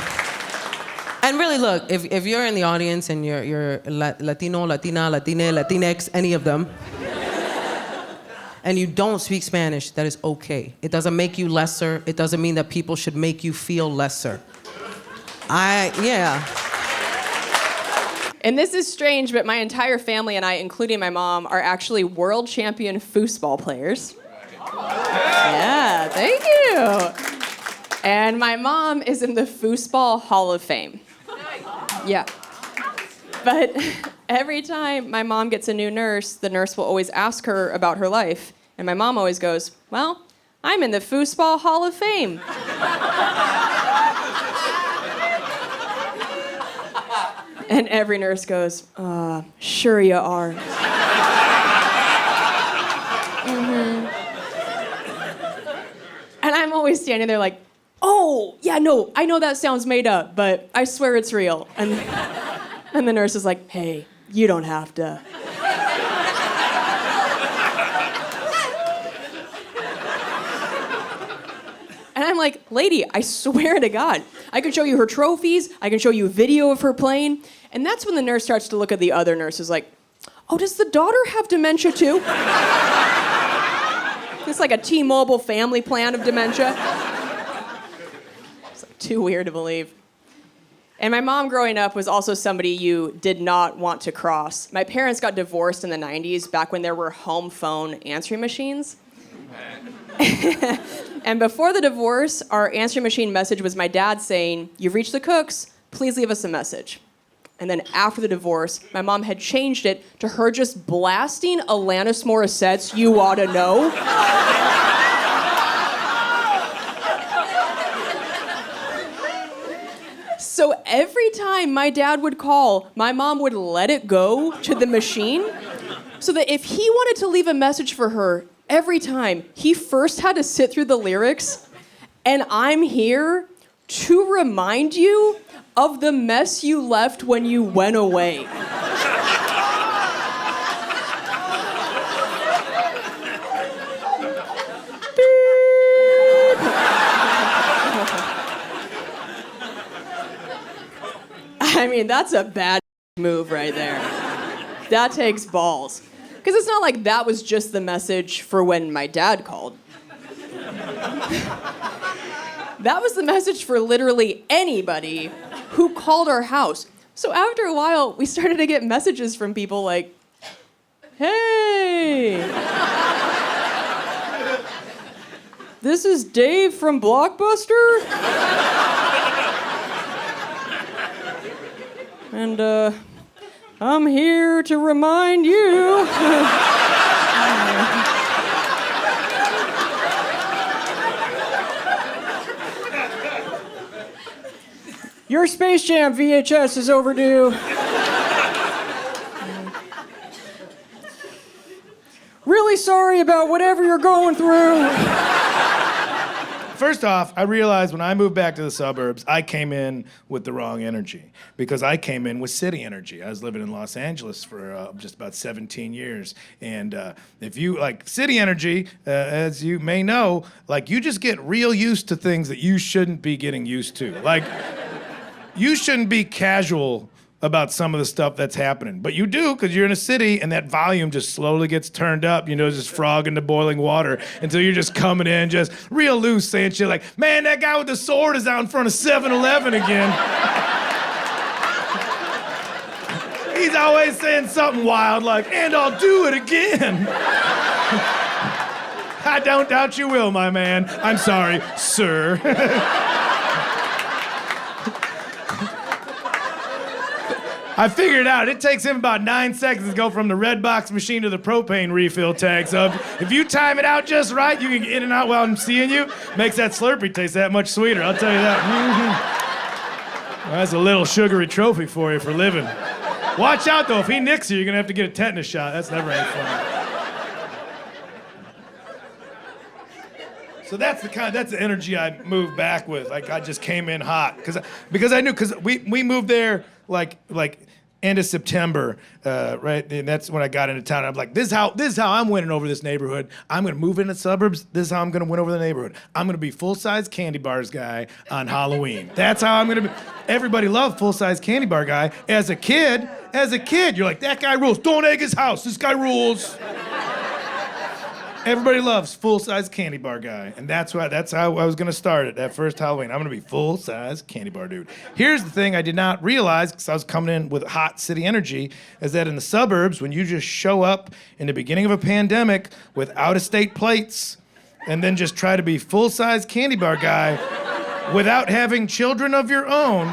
And really, look, if you're in the audience and you're Latino, Latina, Latine, Latinx, any of them, and you don't speak Spanish, that is okay. It doesn't make you lesser. It doesn't mean that people should make you feel lesser. Yeah. And this is strange, but my entire family and I, including my mom, are actually world champion foosball players. Yeah, thank you. And my mom is in the Foosball Hall of Fame. Yeah. But every time my mom gets a new nurse, the nurse will always ask her about her life. And my mom always goes, well, I'm in the Foosball Hall of Fame. And every nurse goes, sure you are. Mm-hmm. And I'm always standing there like, oh, yeah, no, I know that sounds made up, but I swear it's real. And the nurse is like, hey, you don't have to. And I'm like, lady, I swear to God, I can show you her trophies, I can show you a video of her playing. And that's when the nurse starts to look at the other nurses like, oh, does the daughter have dementia too? It's like a T-Mobile family plan of dementia. It's like too weird to believe. And my mom growing up was also somebody you did not want to cross. My parents got divorced in the 90s, back when there were home phone answering machines. And before the divorce, our answering machine message was my dad saying, you've reached the Cooks, please leave us a message. And then after the divorce, my mom had changed it to her just blasting Alanis Morissette's You Oughta Know. So every time my dad would call, my mom would let it go to the machine so that if he wanted to leave a message for her, every time, he first had to sit through the lyrics, and I'm here to remind you of the mess you left when you went away. I mean, that's a bad move right there. That takes balls. Because it's not like that was just the message for when my dad called. That was the message for literally anybody who called our house. So after a while, we started to get messages from people like, hey, this is Dave from Blockbuster. And I'm here to remind you. Your Space Jam VHS is overdue. Really sorry about whatever you're going through. First off, I realized when I moved back to the suburbs, I came in with the wrong energy because I came in with city energy. I was living in Los Angeles for just about 17 years. And if you, like, city energy, as you may know, like, you just get real used to things that you shouldn't be getting used to. Like, you shouldn't be casual about some of the stuff that's happening. But you do, because you're in a city, and that volume just slowly gets turned up, you know, just frog into boiling water, until you're just coming in just real loose, saying shit like, man, that guy with the sword is out in front of 7-Eleven again. He's always saying something wild like, and I'll do it again. I don't doubt you will, my man. I'm sorry, sir. I figured it out. It takes him about 9 seconds to go from the red box machine to the propane refill tank. So if you time it out just right, you can get in and out while I'm seeing you. Makes that Slurpee taste that much sweeter, I'll tell you that. Well, that's a little sugary trophy for you for living. Watch out, though. If he nicks you, you're going to have to get a tetanus shot. That's never any fun. So that's the energy I moved back with. Like, I just came in hot. Because I knew, because we moved there like end of September, right? And that's when I got into town. I'm like, this is how I'm winning over this neighborhood. I'm gonna move into the suburbs. This is how I'm gonna win over the neighborhood. I'm gonna be full-size candy bars guy on Halloween. That's how I'm gonna be. Everybody loved full-size candy bar guy. As a kid, you're like, that guy rules. Don't egg his house. This guy rules. Everybody loves full-size candy bar guy, and that's how I was gonna start it that first Halloween. I'm gonna be full-size candy bar dude. Here's the thing I did not realize, because I was coming in with hot city energy, is that in the suburbs, when you just show up in the beginning of a pandemic with out-of-state plates, and then just try to be full-size candy bar guy without having children of your own,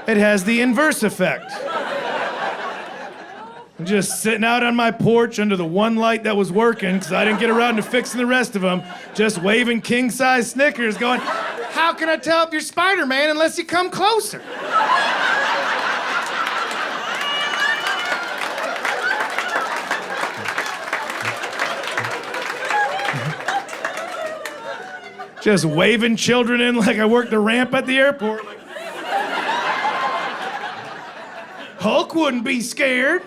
it has the inverse effect. I'm just sitting out on my porch under the one light that was working, because I didn't get around to fixing the rest of them, just waving king-size Snickers, going, how can I tell if you're Spider-Man unless you come closer? Just waving children in like I worked the ramp at the airport. Like, Hulk wouldn't be scared.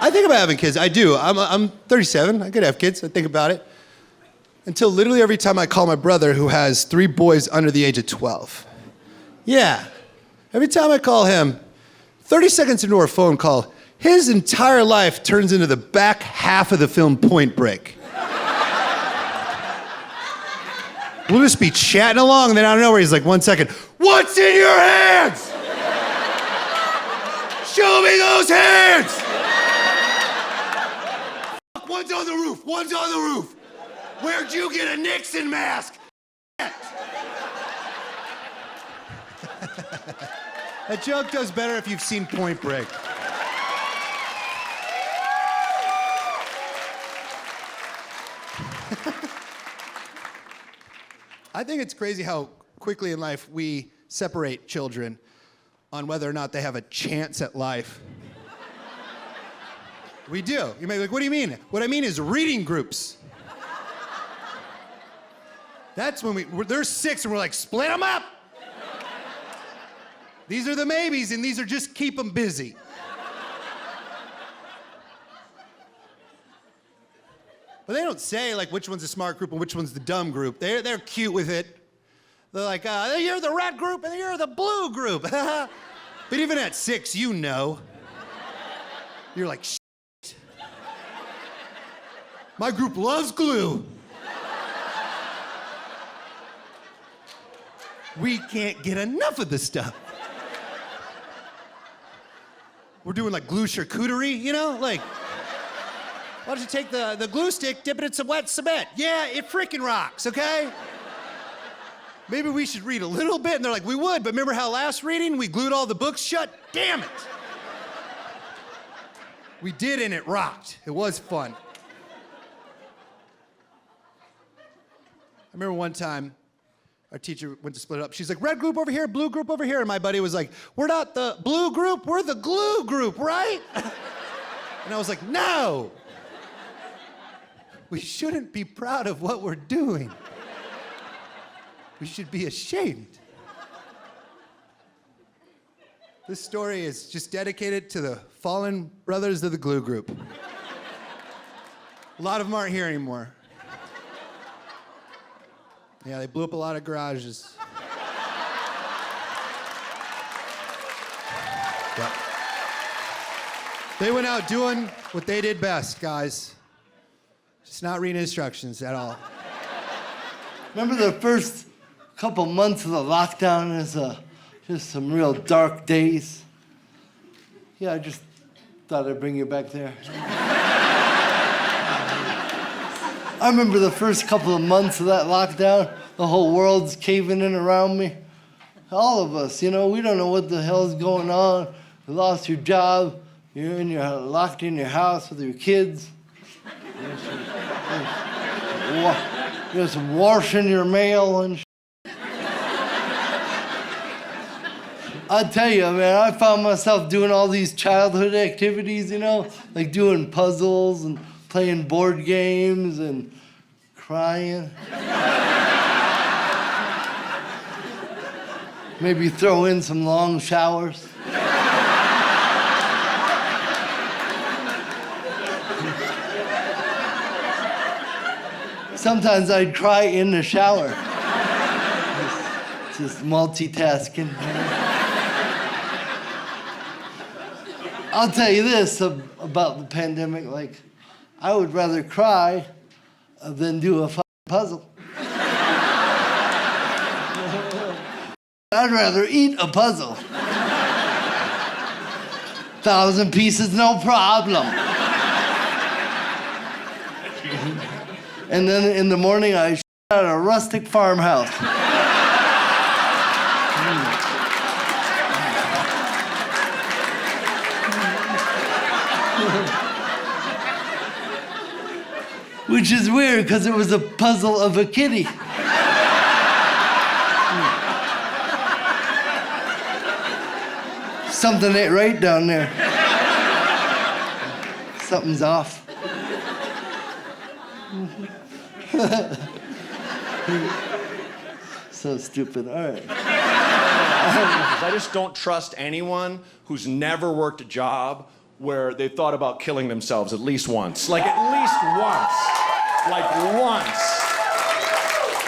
I think about having kids. I do. I'm 37. I could have kids. I think about it. Until literally every time I call my brother, who has 3 boys under the age of 12. Yeah. Every time I call him, 30 seconds into our phone call, his entire life turns into the back half of the film Point Break. We'll just be chatting along, and then out of nowhere, he's like, 1 second, what's in your hands? Show me those hands! One's on the roof, one's on the roof. Where'd you get a Nixon mask? That joke does better if you've seen Point Break. I think it's crazy how quickly in life we separate children on whether or not they have a chance at life. We do. You may be like, what do you mean? What I mean is reading groups. That's when there's 6 and we're like, split them up. These are the maybes and these are just keep them busy. But they don't say like which one's the smart group and which one's the dumb group. They're cute with it. They're like, you're the red group and you're the blue group. But even at 6, you know. You're like, shit. My group loves glue. We can't get enough of this stuff. We're doing like glue charcuterie, you know? Like, why don't you take the glue stick, dip it in some wet cement? Yeah, it freaking rocks, okay? Maybe we should read a little bit. And they're like, we would, but remember how last reading we glued all the books shut? Damn it. We did and it rocked. It was fun. I remember one time, our teacher went to split it up. She's like, red group over here, blue group over here. And my buddy was like, we're not the blue group, we're the glue group, right? And I was like, no. We shouldn't be proud of what we're doing. We should be ashamed. This story is just dedicated to the fallen brothers of the glue group. A lot of them aren't here anymore. Yeah, they blew up a lot of garages. Yeah. They went out doing what they did best, guys. Just not reading instructions at all. Remember the first couple months of the lockdown as just some real dark days? Yeah, I just thought I'd bring you back there. I remember the first couple of months of that lockdown, the whole world's caving in around me. All of us, we don't know what the hell's going on. You lost your job, you're locked in your house with your kids. Just washing your mail and I tell you, man, I found myself doing all these childhood activities, like doing puzzles and playing board games and crying. Maybe throw in some long showers. Sometimes I'd cry in the shower. Just multitasking. I'll tell you this about the pandemic, like, I would rather cry than do a puzzle. I'd rather eat a puzzle. 1,000 pieces, no problem. And then in the morning, I at a rustic farmhouse. Which is weird, because it was a puzzle of a kitty. Something ain't right down there. Something's off. So stupid. All right. I just don't trust anyone who's never worked a job where they thought about killing themselves at least once. Like, at least once. Like, once.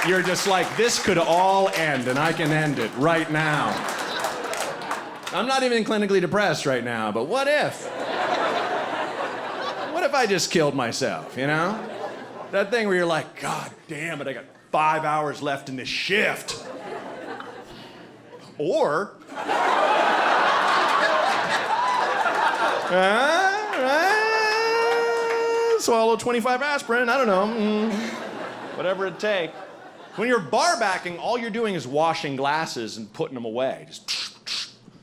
You're just like, this could all end, and I can end it right now. I'm not even clinically depressed right now, but what if? What if I just killed myself, That thing where you're like, God damn it, I got 5 hours left in this shift. Or, swallow 25 aspirin, I don't know, whatever it takes. When you're bar backing, all you're doing is washing glasses and putting them away. Just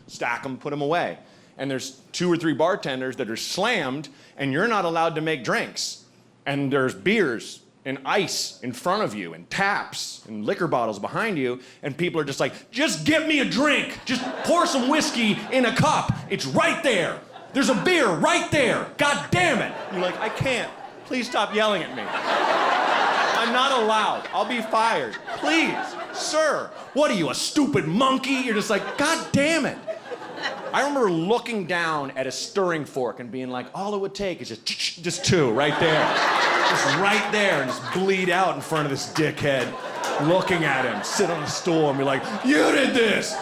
stack them, put them away. And there's 2 or 3 bartenders that are slammed, and you're not allowed to make drinks. And there's beers and ice in front of you, and taps and liquor bottles behind you, and people are just like, just get me a drink. Just pour some whiskey in a cup. It's right there. There's a beer right there. God damn it. You're like, I can't. Please stop yelling at me. I'm not allowed. I'll be fired. Please, sir. What are you, a stupid monkey? You're just like, God damn it. I remember looking down at a stirring fork and being like, all it would take is just 2 right there. Just right there, and just bleed out in front of this dickhead. Looking at him, sit on a stool and be like, you did this!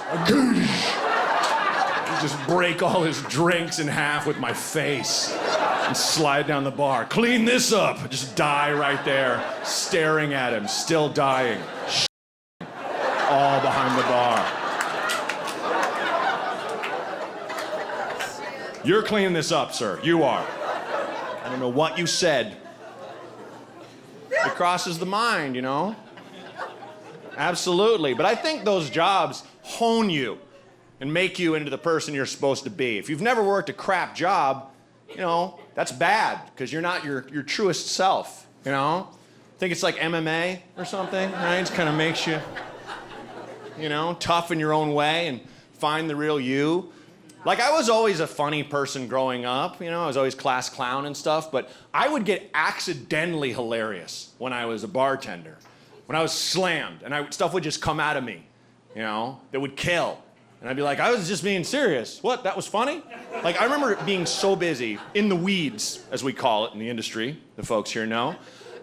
Just break all his drinks in half with my face and slide down the bar. Clean this up! Just die right there, staring at him, still dying. All behind the bar. You're cleaning this up, sir. You are. I don't know what you said. It crosses the mind, Absolutely. But I think those jobs hone you and make you into the person you're supposed to be. If you've never worked a crap job, that's bad, because you're not your truest self, I think it's like MMA or something, right? It kind of makes you, tough in your own way and find the real you. Like, I was always a funny person growing up, I was always class clown and stuff, but I would get accidentally hilarious when I was a bartender. When I was slammed, and stuff would just come out of me, that would kill. And I'd be like, I was just being serious. What, that was funny? Like, I remember being so busy, in the weeds, as we call it in the industry, the folks here know,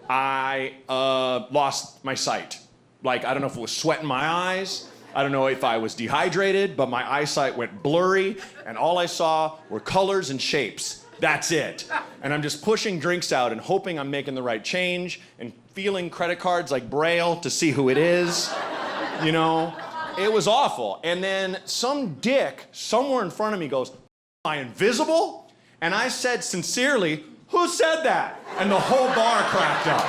I lost my sight. Like, I don't know if it was sweat in my eyes, I don't know if I was dehydrated, but my eyesight went blurry, and all I saw were colors and shapes. That's it. And I'm just pushing drinks out and hoping I'm making the right change and feeling credit cards like Braille to see who it is. It was awful. And then some dick somewhere in front of me goes, am I invisible? And I said sincerely, who said that? And the whole bar cracked up.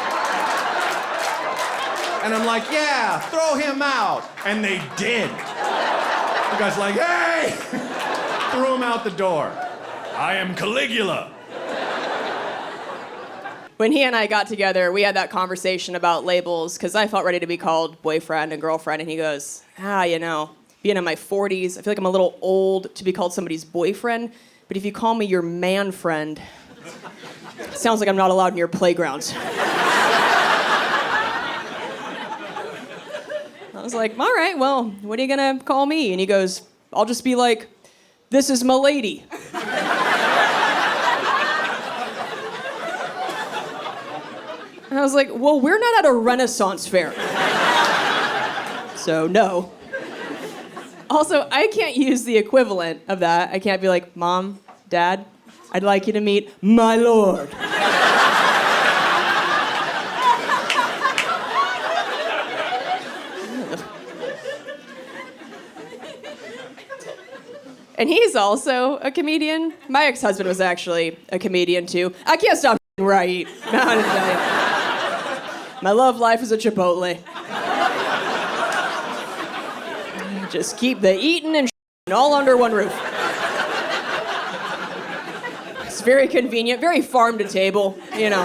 And I'm like, yeah, throw him out. And they did. The guy's like, hey! Threw him out the door. I am Caligula. When he and I got together, we had that conversation about labels, because I felt ready to be called boyfriend and girlfriend, and he goes, you know, being in my 40s, I feel like I'm a little old to be called somebody's boyfriend, but if you call me your man friend, it sounds like I'm not allowed in your playground. I was like, all right, well, what are you gonna call me? And he goes, I'll just be like, this is my lady. And I was like, well, we're not at a Renaissance fair. So, no. Also, I can't use the equivalent of that. I can't be like, Mom, Dad, I'd like you to meet my lord. And he's also a comedian. My ex-husband was actually a comedian, too. I can't stop right. My love life is a Chipotle. Just keep the eating and all under one roof. It's very convenient, very farm to table, you know.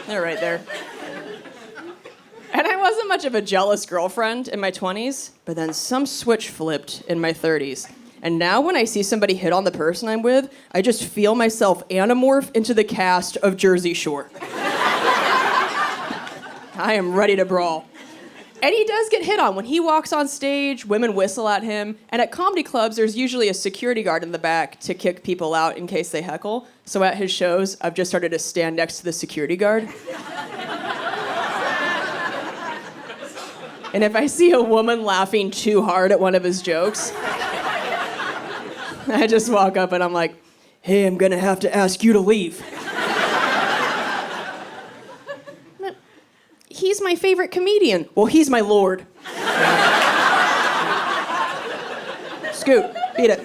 They're right there. And I wasn't much of a jealous girlfriend in my 20s, but then some switch flipped in my 30s. And now when I see somebody hit on the person I'm with, I just feel myself anamorph into the cast of Jersey Shore. I am ready to brawl. And he does get hit on. When he walks on stage, women whistle at him. And at comedy clubs, there's usually a security guard in the back to kick people out in case they heckle. So at his shows, I've just started to stand next to the security guard. And if I see a woman laughing too hard at one of his jokes, I just walk up and I'm like, hey, I'm gonna have to ask you to leave. He's my favorite comedian. Well, he's my lord. Scoot, beat it.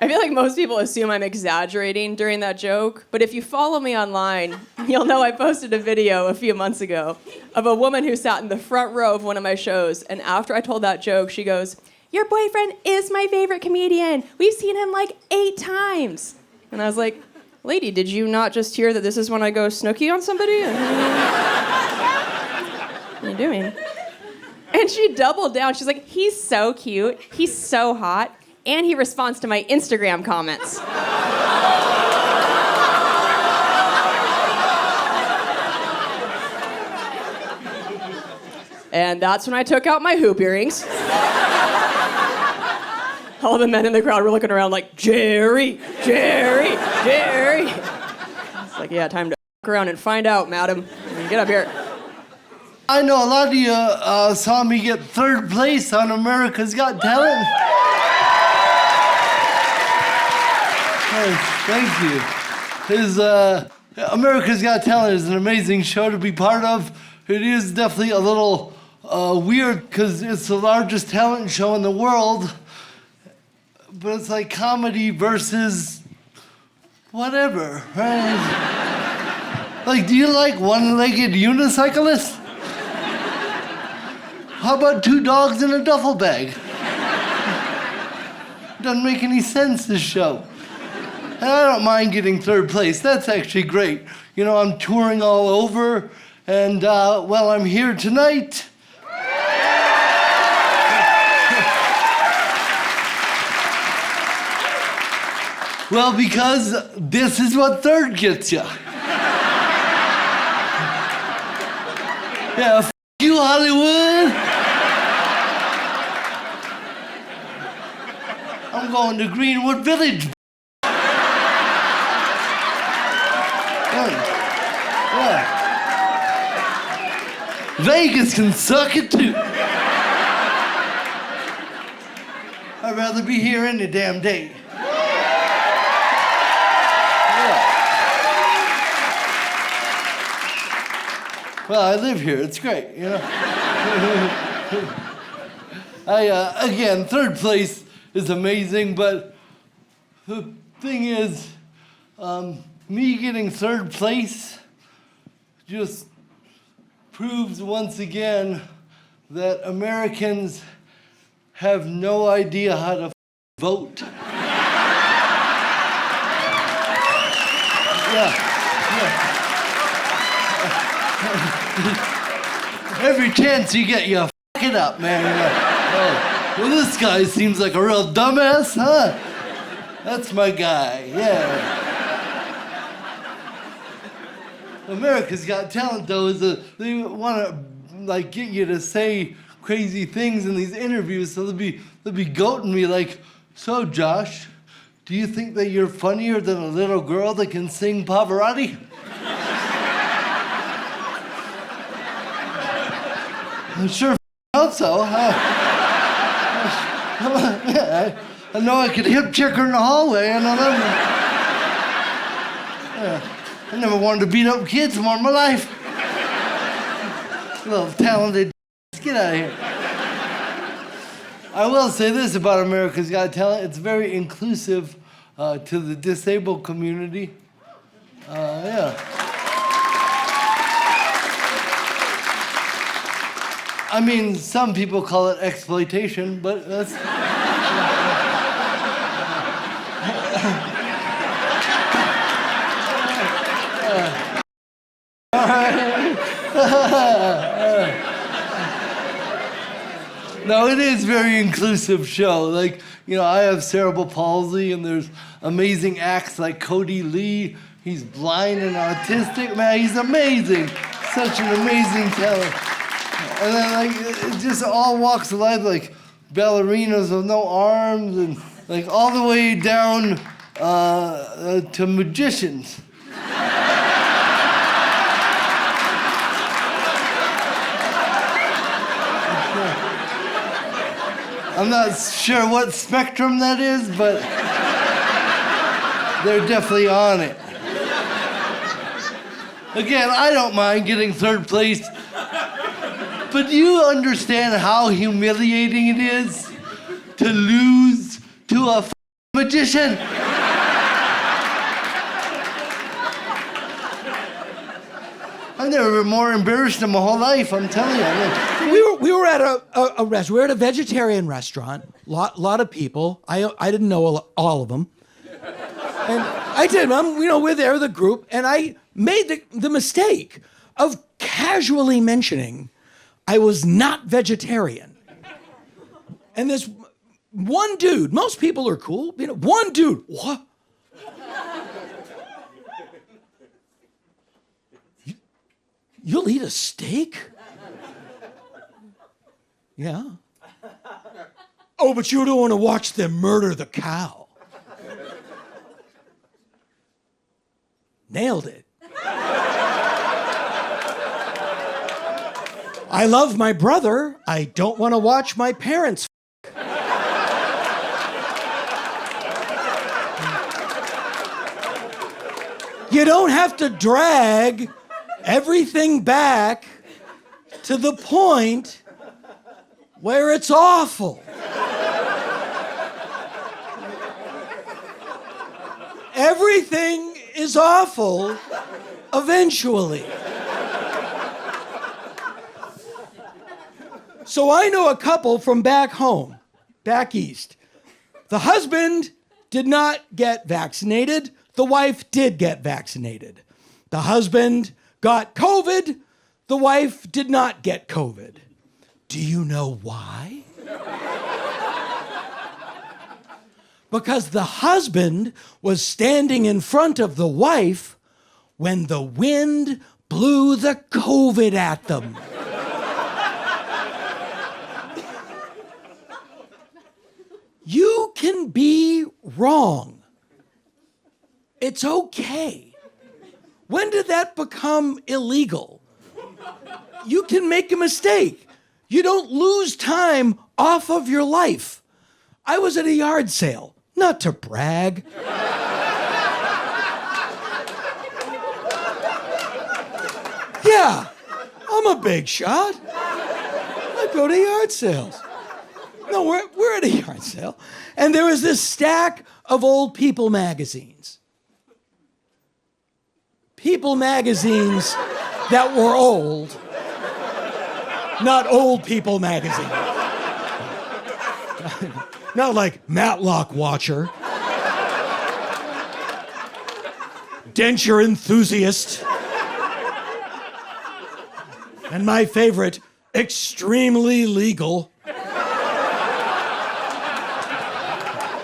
I feel like most people assume I'm exaggerating during that joke, but if you follow me online, you'll know I posted a video a few months ago of a woman who sat in the front row of one of my shows, and after I told that joke, she goes, your boyfriend is my favorite comedian. We've seen him like 8 times. And I was like, lady, did you not just hear that this is when I go snooky on somebody? What are you doing? And she doubled down. She's like, he's so cute. He's so hot. And he responds to my Instagram comments. And that's when I took out my hoop earrings. All the men in the crowd were looking around like, Jerry, Jerry, Jerry. It's like, yeah, time to f*** around and find out, madam. Get up here. I know a lot of you saw me get 3rd place on America's Got Talent. Thank you. America's Got Talent is an amazing show to be part of. It is definitely a little weird because it's the largest talent show in the world. But it's like comedy versus whatever, right? Like, do you like one-legged unicyclists? How about 2 dogs in a duffel bag? Doesn't make any sense, this show. And I don't mind getting 3rd place. That's actually great. You know, I'm touring all over, and, well, I'm here tonight. Well, because this is what 3rd gets you. Yeah, f*** you, Hollywood. I'm going to Greenwood Village. Yeah. Vegas can suck it too. I'd rather be here any damn day. Well, I live here. It's great, you know. Again, 3rd place is amazing, but the thing is, me getting 3rd place just proves once again that Americans have no idea how to vote. Every chance you get, you f it up, man. Oh, well, this guy seems like a real dumbass, huh? That's my guy, yeah. America's Got Talent, though, is they want to like get you to say crazy things in these interviews, so they'll be goating me like, so Josh, do you think that you're funnier than a little girl that can sing Pavarotti? I sure hope so. I know I could hip check her in the hallway, and I never wanted to beat up kids more in my life. Little talented, get out of here. I will say this about America's Got Talent: it's very inclusive to the disabled community. Yeah. I mean, some people call it exploitation, but that's. No, it is a very inclusive show. Like, you know, I have cerebral palsy, and there's amazing acts like Cody Lee. He's blind and autistic. Man, he's amazing. Such an amazing talent. And then, like, it just all walks of life, like ballerinas with no arms, and like all the way down to magicians. I'm not sure what spectrum that is, but they're definitely on it. Again, I don't mind getting third place, but do you understand how humiliating it is to lose to a magician? I've never been more embarrassed in my whole life, I'm telling you. We were at a restaurant. We were at a vegetarian restaurant. Lot of people. I didn't know all of them. And I did. We're there, the group, and I made the mistake of casually mentioning I was not vegetarian. And this one dude, most people are cool. One dude, what? You'll eat a steak? Yeah. Oh, but you don't want to watch them murder the cow. Nailed it. I love my brother. I don't want to watch my parents. You don't have to drag everything back to the point where it's awful. Everything is awful eventually. So I know a couple from back home, back east. The husband did not get vaccinated. The wife did get vaccinated. The husband got COVID. The wife did not get COVID. Do you know why? Because the husband was standing in front of the wife when the wind blew the COVID at them. You can be wrong. It's okay. When did that become illegal? You can make a mistake. You don't lose time off of your life. I was at a yard sale, not to brag. Yeah, I'm a big shot. I go to yard sales. No, we're at a yard sale. And there was this stack of old People magazines. People magazines that were old, not Old People magazine. Not like Matlock Watcher, Denture Enthusiast, and my favorite, Extremely Legal.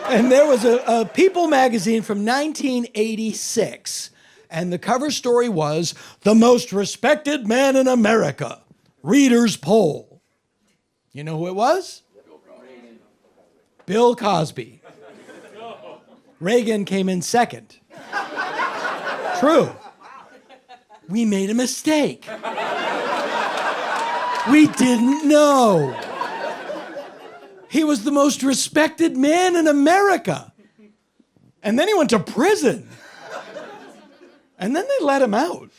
And there was a People magazine from 1986, and the cover story was, "The Most Respected Man in America, Reader's Poll." You know who it was? Bill Cosby. Reagan came in second. True. We made a mistake. We didn't know. He was the most respected man in America. And then he went to prison. And then they let him out.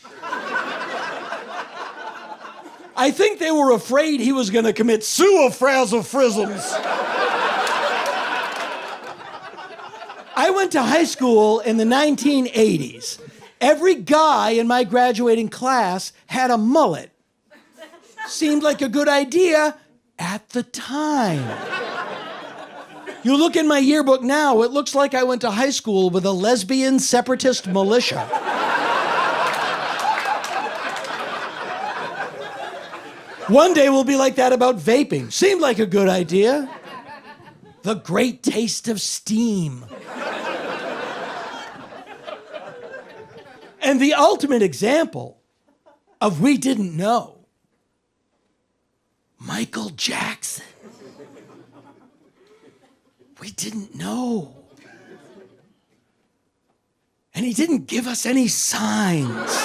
I think they were afraid he was going to commit suifrazofrisms. I went to high school in the 1980s. Every guy in my graduating class had a mullet. Seemed like a good idea at the time. You look in my yearbook now, it looks like I went to high school with a lesbian separatist militia. One day we'll be like that about vaping. Seemed like a good idea. The great taste of steam. And the ultimate example of we didn't know. Michael Jackson. We didn't know. And he didn't give us any signs.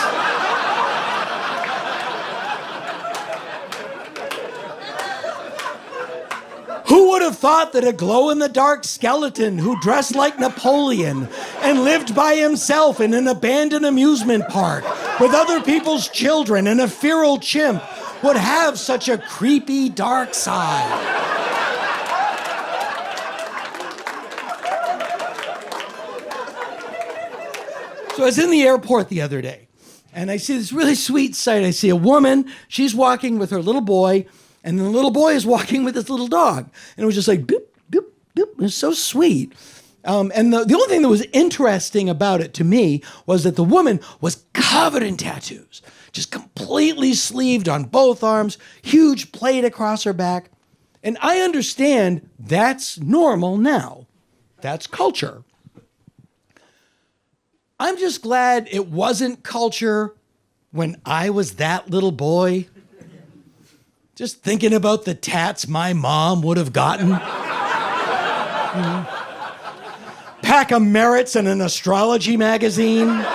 Who would have thought that a glow-in-the-dark skeleton who dressed like Napoleon and lived by himself in an abandoned amusement park with other people's children and a feral chimp would have such a creepy dark side? So I was in the airport the other day, and I see this really sweet sight. I see a woman, she's walking with her little boy, and the little boy is walking with his little dog. And it was just like, boop, boop, boop. It was so sweet. And the only thing that was interesting about it to me was that the woman was covered in tattoos, just completely sleeved on both arms, huge plate across her back. And I understand that's normal now. That's culture. I'm just glad it wasn't culture when I was that little boy. Just thinking about the tats my mom would have gotten. Pack of merits and an astrology magazine.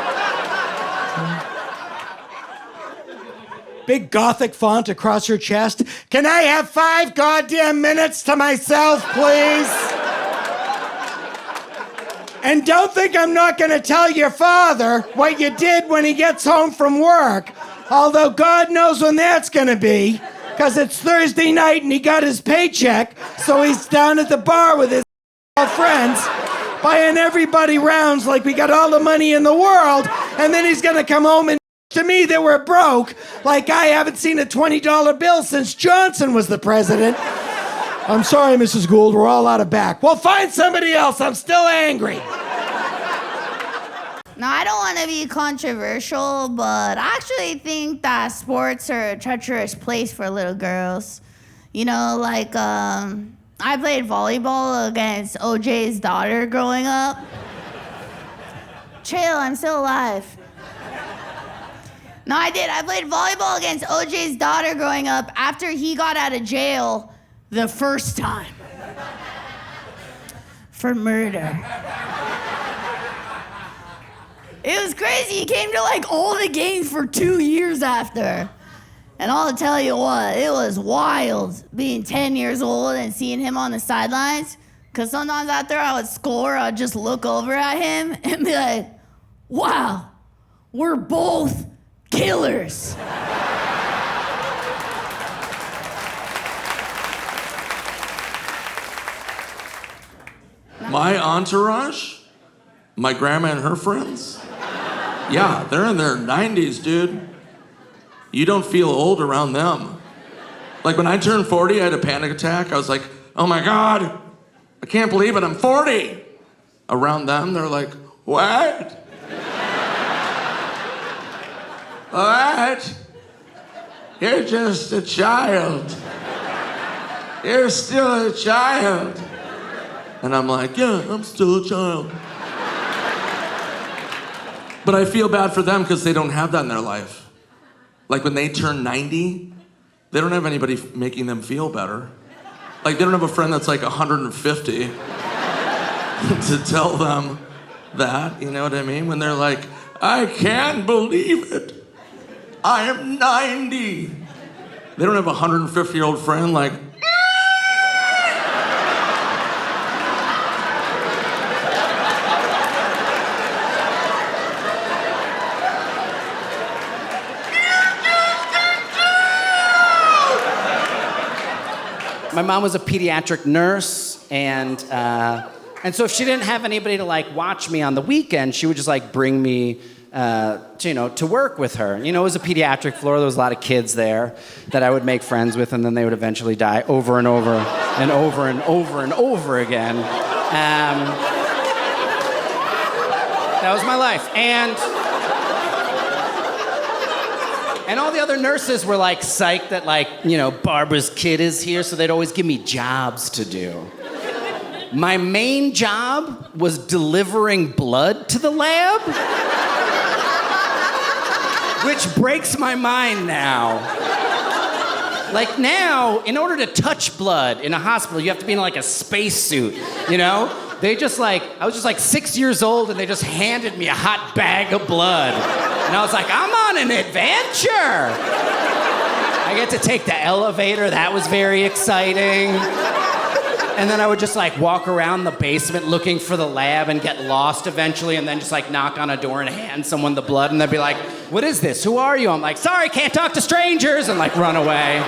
Big Gothic font across her chest. Can I have 5 goddamn minutes to myself, please? And don't think I'm not gonna tell your father what you did when he gets home from work. Although God knows when that's gonna be. Because it's Thursday night and he got his paycheck, so he's down at the bar with his friends, buying everybody rounds like we got all the money in the world, and then he's gonna come home and to me that we're broke, like I haven't seen a $20 bill since Johnson was the president. I'm sorry, Mrs. Gould, we're all out of back. Well, find somebody else, I'm still angry. Now, I don't want to be controversial, but I actually think that sports are a treacherous place for little girls. You know, like, I played volleyball against OJ's daughter growing up. Chill, I'm still alive. No, I did. I played volleyball against OJ's daughter growing up after he got out of jail the first time. For murder. It was crazy. He came to like all the games for 2 years after. And I'll tell you what, it was wild being 10 years old and seeing him on the sidelines. Because sometimes after I would score, I'd just look over at him and be like, wow, we're both killers. My entourage, my grandma and her friends, yeah, they're in their 90s, dude. you don't feel old around them. Like when I turned 40, I had a panic attack. I was like, oh my God, I can't believe it, I'm 40. Around them, they're like, what? What? You're just a child. You're still a child. And I'm like, yeah, I'm still a child. But I feel bad for them because they don't have that in their life. Like when they turn 90, they don't have anybody making them feel better. Like they don't have a friend that's like 150 to tell them that, you know what I mean? When they're like, I can't believe it. I am 90. They don't have a 150-year-old friend like, My mom was a pediatric nurse, and so if she didn't have anybody to like watch me on the weekend, she would just like bring me to work with her. You know, it was a pediatric floor. There was a lot of kids there that I would make friends with, and then they would eventually die over and over and over and over and over again. That was my life. And all the other nurses were like psyched that like, you know, Barbara's kid is here, so they'd always give me jobs to do. My main job was delivering blood to the lab, which breaks my mind now. Like now, in order to touch blood in a hospital, you have to be in like a spacesuit, you know? I was just like 6 years old and they just handed me a hot bag of blood. And I was like, I'm on an adventure. I get to take the elevator, that was very exciting. And then I would just like walk around the basement looking for the lab and get lost eventually and then just like knock on a door and hand someone the blood and they'd be like, what is this? Who are you? I'm like, sorry, can't talk to strangers, and like run away.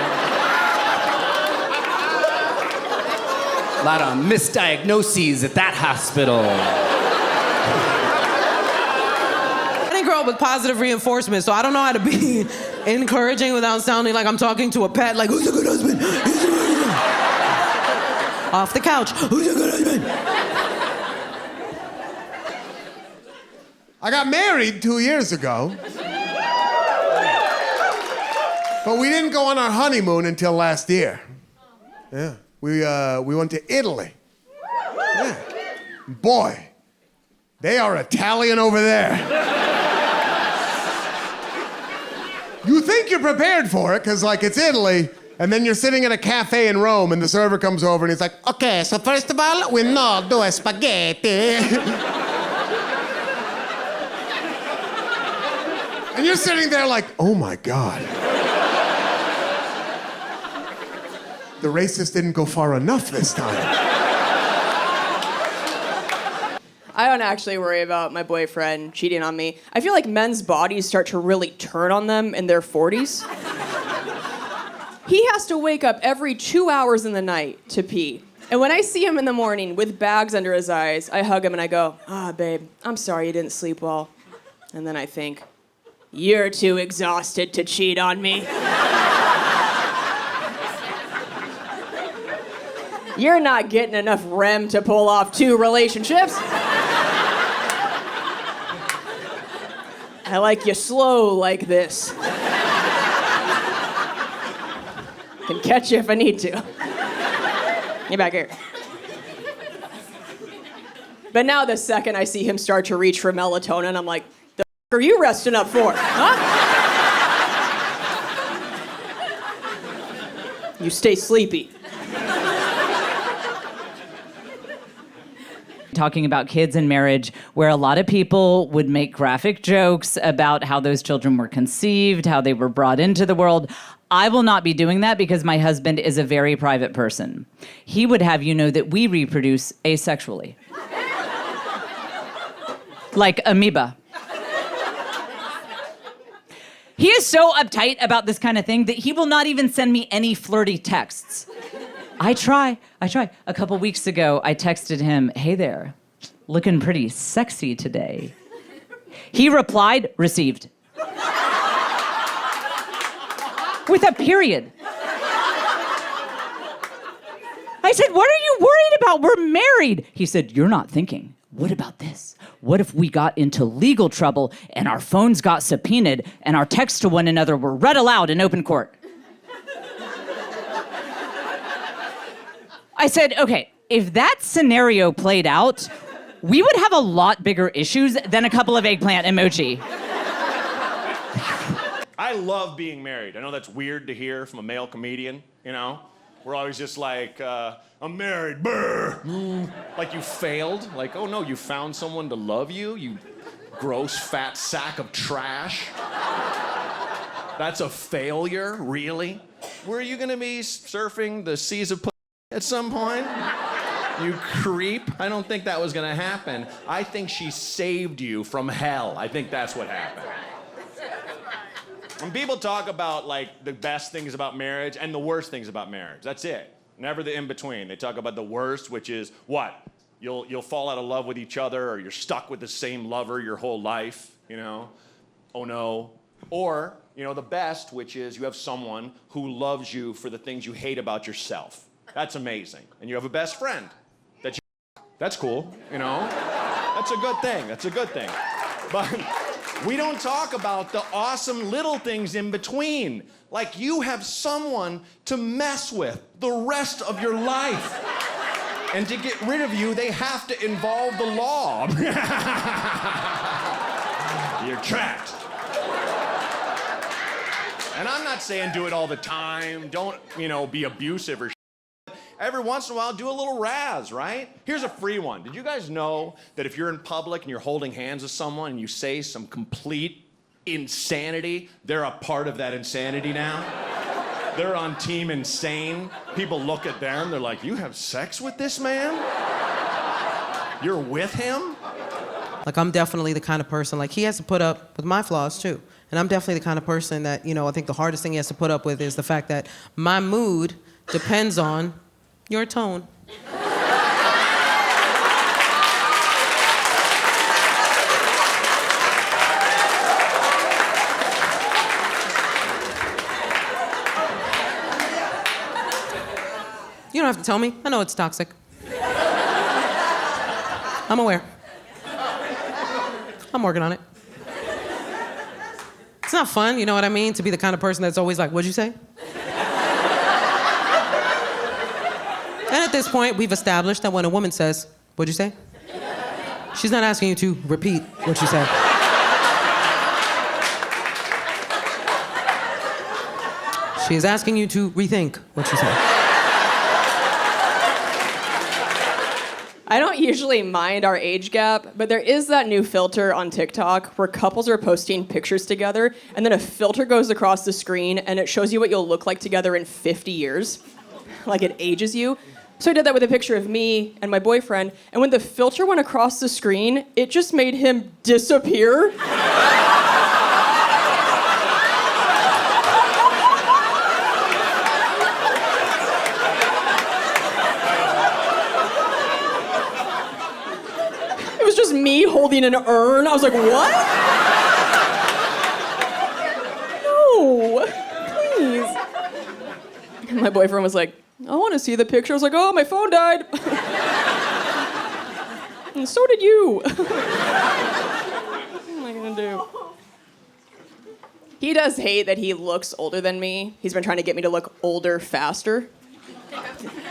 A lot of misdiagnoses at that hospital. I didn't grow up with positive reinforcement, so I don't know how to be encouraging without sounding like I'm talking to a pet, like, who's a good husband? Off the couch, who's a good husband? I got married 2 years ago. But we didn't go on our honeymoon until last year. Yeah. We went to Italy. Yeah. Boy, they are Italian over there. You think you're prepared for it, because like it's Italy, and then you're sitting at a cafe in Rome, and the server comes over and he's like, okay, so first of all, we know do spaghetti. And you're sitting there like, oh my God. The racist didn't go far enough this time. I don't actually worry about my boyfriend cheating on me. I feel like men's bodies start to really turn on them in their 40s. He has to wake up every 2 hours in the night to pee. And when I see him in the morning with bags under his eyes, I hug him and I go, babe, I'm sorry you didn't sleep well. And then I think, you're too exhausted to cheat on me. You're not getting enough REM to pull off 2 relationships. I like you slow like this. Can catch you if I need to. Get back here. But now the second I see him start to reach for melatonin, I'm like, the f*** are you resting up for, huh? You stay sleepy. Talking about kids and marriage, where a lot of people would make graphic jokes about how those children were conceived, how they were brought into the world. I will not be doing that because my husband is a very private person. He would have you know that we reproduce asexually. Like amoeba. He is so uptight about this kind of thing that he will not even send me any flirty texts. I try. A couple weeks ago, I texted him, hey there, looking pretty sexy today. He replied, received. with a period. I said, what are you worried about? We're married. He said, you're not thinking. What about this? What if we got into legal trouble and our phones got subpoenaed and our texts to one another were read aloud in open court? I said, okay, if that scenario played out, we would have a lot bigger issues than a couple of eggplant emoji. I love being married. I know that's weird to hear from a male comedian, you know? We're always just like, I'm married, brr. Like you failed. Like, oh no, you found someone to love you, you gross fat sack of trash. That's a failure, really? Were you gonna be surfing the seas of at some point? You creep. I don't think that was gonna happen. I think she saved you from hell. I think that's what happened. When people talk about like the best things about marriage and the worst things about marriage, that's it. Never the in-between. They talk about the worst, which is what? You'll fall out of love with each other, or you're stuck with the same lover your whole life, you know? Oh no. Or, you know, the best, which is you have someone who loves you for the things you hate about yourself. That's amazing. And you have a best friend that you that's cool, you know? That's a good thing. That's a good thing. But we don't talk about the awesome little things in between. Like you have someone to mess with the rest of your life. And to get rid of you, they have to involve the law. You're trapped. And I'm not saying do it all the time. Don't, you know, be abusive or every once in a while, do a little razz, right? Here's a free one. Did you guys know that if you're in public and you're holding hands with someone and you say some complete insanity, they're a part of that insanity now? They're on Team Insane. People look at them, they're like, you have sex with this man? You're with him? Like, I'm definitely the kind of person, like, he has to put up with my flaws, too. And I'm definitely the kind of person that, you know, I think the hardest thing he has to put up with is the fact that my mood depends on your tone. You don't have to tell me. I know it's toxic. I'm aware. I'm working on it. It's not fun, you know what I mean? To be the kind of person that's always like, what'd you say? And at this point, we've established that when a woman says, what'd you say? She's not asking you to repeat what you said. She is asking you to rethink what you said. I don't usually mind our age gap, but there is that new filter on TikTok where couples are posting pictures together, and then a filter goes across the screen, and it shows you what you'll look like together in 50 years. Like it ages you. So I did that with a picture of me and my boyfriend, and when the filter went across the screen, it just made him disappear. It was just me holding an urn. I was like, what? No, please. And my boyfriend was like, I want to see the picture. I was like, oh, my phone died. And so did you. What am I going to do? He does hate that he looks older than me. He's been trying to get me to look older faster. I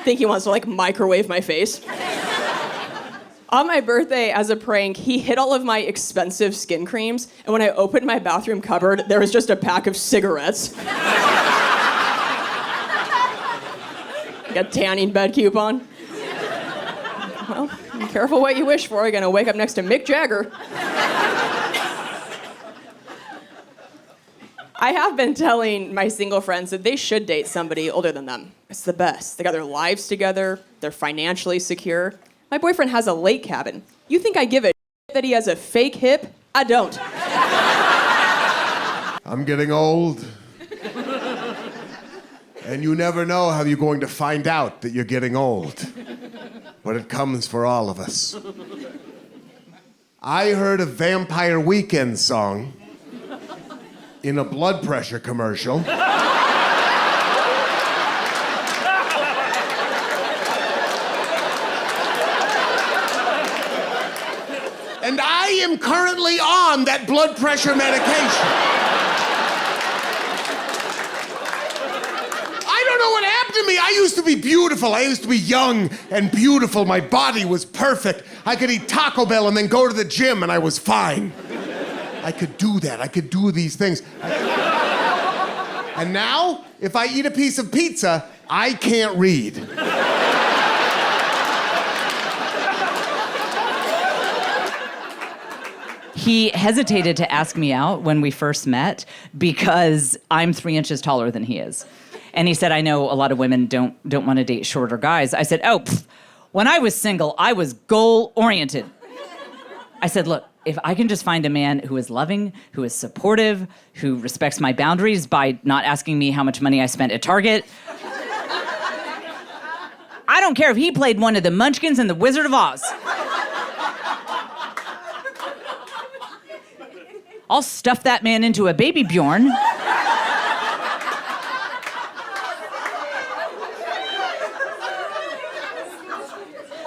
think he wants to, like, microwave my face. On my birthday, as a prank, he hid all of my expensive skin creams, and when I opened my bathroom cupboard, there was just a pack of cigarettes. Like a tanning bed coupon. Well, be careful what you wish for. You're gonna wake up next to Mick Jagger. I have been telling my single friends that they should date somebody older than them. It's the best. They got their lives together. They're financially secure. My boyfriend has a lake cabin. You think I give a shit that he has a fake hip? I don't. I'm getting old. And you never know how you're going to find out that you're getting old. But it comes for all of us. I heard a Vampire Weekend song in a blood pressure commercial. And I am currently on that blood pressure medication. I don't know what happened to me. I used to be beautiful. I used to be young and beautiful. My body was perfect. I could eat Taco Bell and then go to the gym and I was fine. I could do that. I could do these things. And now, if I eat a piece of pizza, I can't read. He hesitated to ask me out when we first met because I'm 3 inches taller than he is. And he said, I know a lot of women don't want to date shorter guys. I said, when I was single, I was goal-oriented. I said, look, if I can just find a man who is loving, who is supportive, who respects my boundaries by not asking me how much money I spent at Target. I don't care if he played one of the Munchkins in The Wizard of Oz. I'll stuff that man into a baby Bjorn.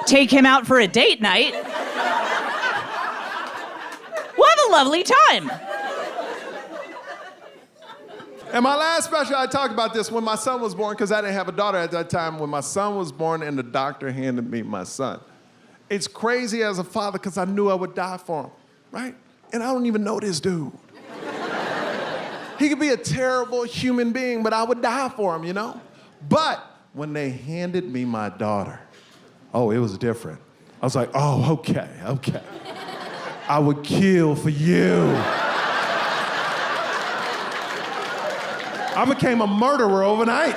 Take him out for a date night. We'll have a lovely time. And my last special, I talked about this when my son was born, because I didn't have a daughter at that time. When my son was born and the doctor handed me my son. It's crazy as a father because I knew I would die for him, right? And I don't even know this dude. He could be a terrible human being, but I would die for him, you know? But when they handed me my daughter, oh, it was different. I was like, oh, okay. I would kill for you. I became a murderer overnight.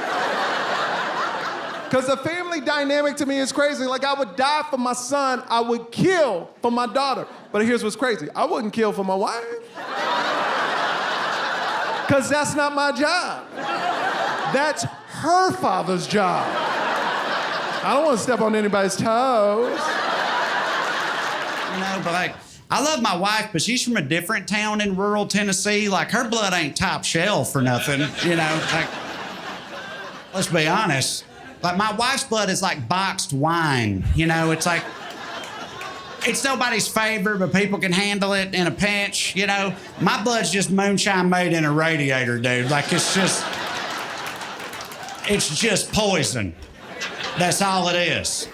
Because the family dynamic to me is crazy. Like, I would die for my son, I would kill for my daughter. But here's what's crazy. I wouldn't kill for my wife. Because that's not my job. That's her father's job. I don't want to step on anybody's toes. You know, but like, I love my wife, but she's from a different town in rural Tennessee. Like, her blood ain't top shelf or nothing, you know? Like, let's be honest. Like, my wife's blood is like boxed wine, you know? It's like, it's nobody's favorite, but people can handle it in a pinch, you know? My blood's just moonshine made in a radiator, dude. Like, it's just poison. That's all it is,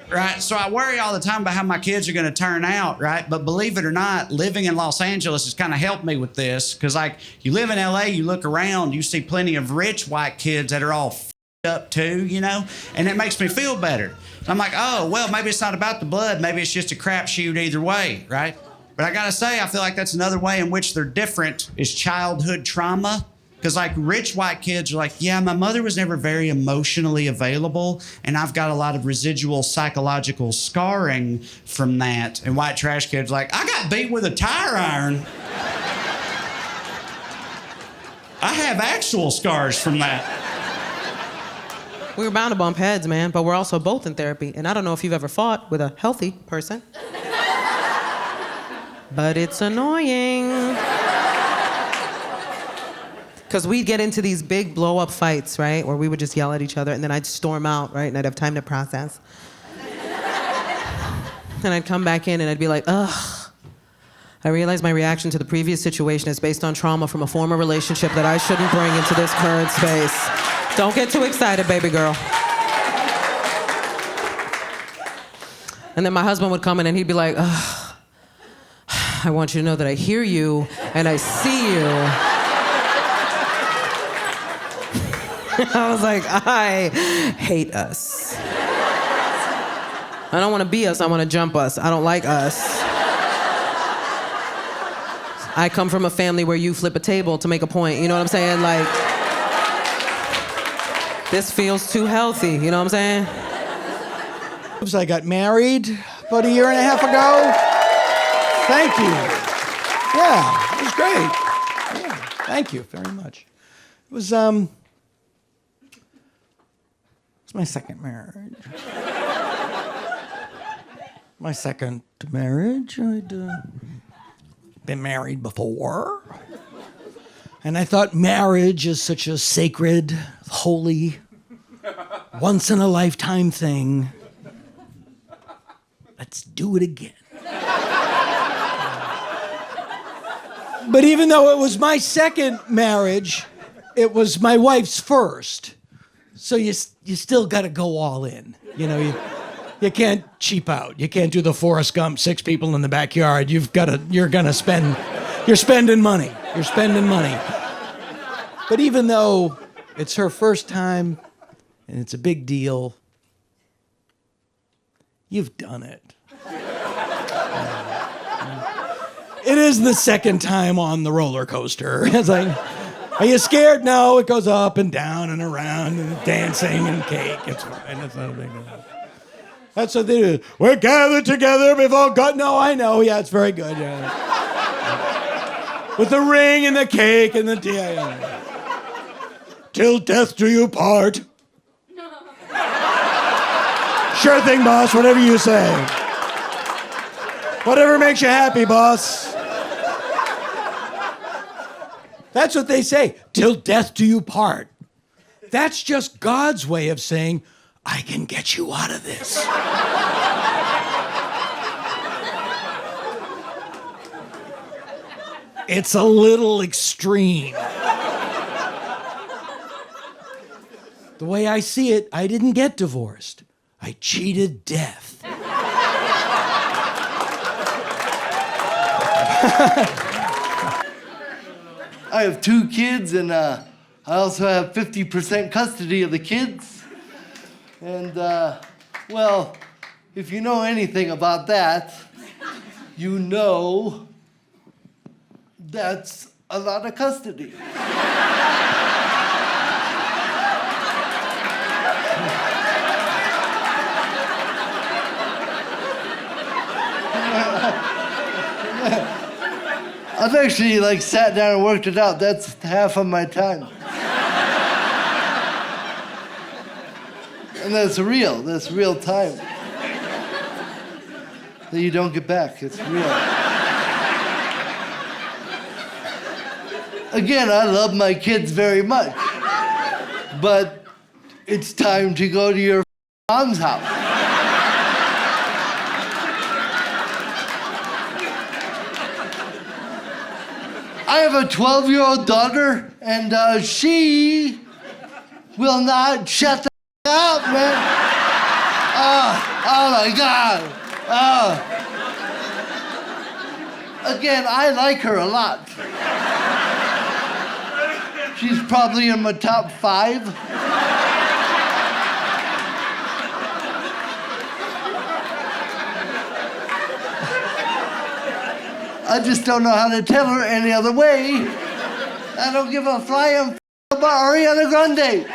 right? So I worry all the time about how my kids are gonna turn out, right? But believe it or not, living in Los Angeles has kind of helped me with this, because like, you live in LA, you look around, you see plenty of rich white kids that are all up too, you know? And it makes me feel better. I'm like, oh, well, maybe it's not about the blood, maybe it's just a crapshoot either way, right? But I gotta say, I feel like that's another way in which they're different is childhood trauma. Because like rich white kids are like, yeah, my mother was never very emotionally available, and I've got a lot of residual psychological scarring from that. And white trash kids are like, I got beat with a tire iron. I have actual scars from that. We were bound to bump heads, man, but we're also both in therapy. And I don't know if you've ever fought with a healthy person. But it's annoying. Because we'd get into these big blow-up fights, right? Where we would just yell at each other, and then I'd storm out, right? And I'd have time to process. And I'd come back in, and I'd be like, ugh. I realize my reaction to the previous situation is based on trauma from a former relationship that I shouldn't bring into this current space. Don't get too excited, baby girl. And then my husband would come in, and he'd be like, ugh. I want you to know that I hear you, and I see you. I was like, I hate us. I don't want to be us, I want to jump us. I don't like us. I come from a family where you flip a table to make a point, you know what I'm saying? Like, this feels too healthy, you know what I'm saying? I got married about a year and a half ago. Thank you. Yeah, it was great. Yeah, thank you very much. It was my second marriage. My second marriage. I'd been married before. And I thought marriage is such a sacred, holy, once-in-a-lifetime thing. Let's do it again. But even though it was my second marriage, it was my wife's first. So you still got to go all in. You know, you can't cheap out. You can't do the Forrest Gump, 6 people in the backyard. You're spending money. You're spending money. But even though it's her first time and it's a big deal, you've done it. It is the second time on the roller coaster. It's like, are you scared? No, it goes up and down and around and dancing and cake. It's fine. It's not a big deal. That's what they do. We're gathered together before God. No, I know. Yeah, it's very good. Yeah. With the ring and the cake and the yeah. Till death do you part. Sure thing, boss. Whatever you say. Whatever makes you happy, boss. That's what they say. Till death do you part. That's just God's way of saying, I can get you out of this. It's a little extreme. The way I see it, I didn't get divorced. I cheated death. I have 2 kids, and I also have 50% custody of the kids. And, well, if you know anything about that, you know that's a lot of custody. I've actually sat down and worked it out. That's half of my time. And that's real time. That you don't get back. It's real. Again, I love my kids very much. But it's time to go to your mom's house. I have a 12-year-old daughter, and she will not shut the up, man. Oh my God. Again, I like her a lot. She's probably in my top 5. I just don't know how to tell her any other way. I don't give a flying about Ariana Grande.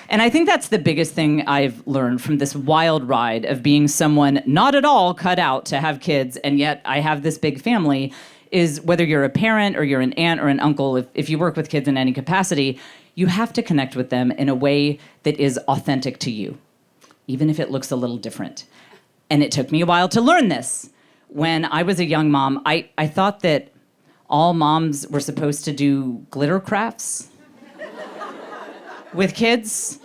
And I think that's the biggest thing I've learned from this wild ride of being someone not at all cut out to have kids, and yet I have this big family, is whether you're a parent or you're an aunt or an uncle, if you work with kids in any capacity, you have to connect with them in a way that is authentic to you, even if it looks a little different. And it took me a while to learn this. When I was a young mom, I thought that all moms were supposed to do glitter crafts with kids.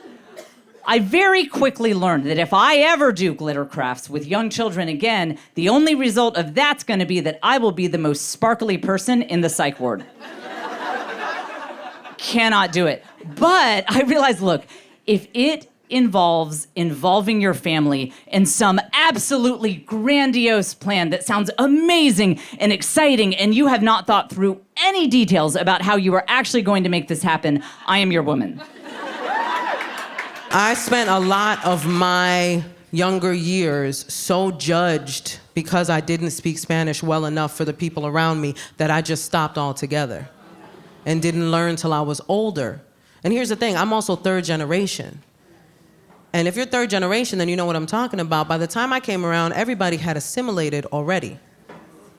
I very quickly learned that if I ever do glitter crafts with young children again, the only result of that's going to be that I will be the most sparkly person in the psych ward. Cannot do it. But I realized, look, if it involving your family in some absolutely grandiose plan that sounds amazing and exciting, and you have not thought through any details about how you are actually going to make this happen, I am your woman. I spent a lot of my younger years so judged because I didn't speak Spanish well enough for the people around me that I just stopped altogether and didn't learn till I was older. And here's the thing, I'm also 3rd generation. And if you're 3rd generation, then you know what I'm talking about. By the time I came around, everybody had assimilated already.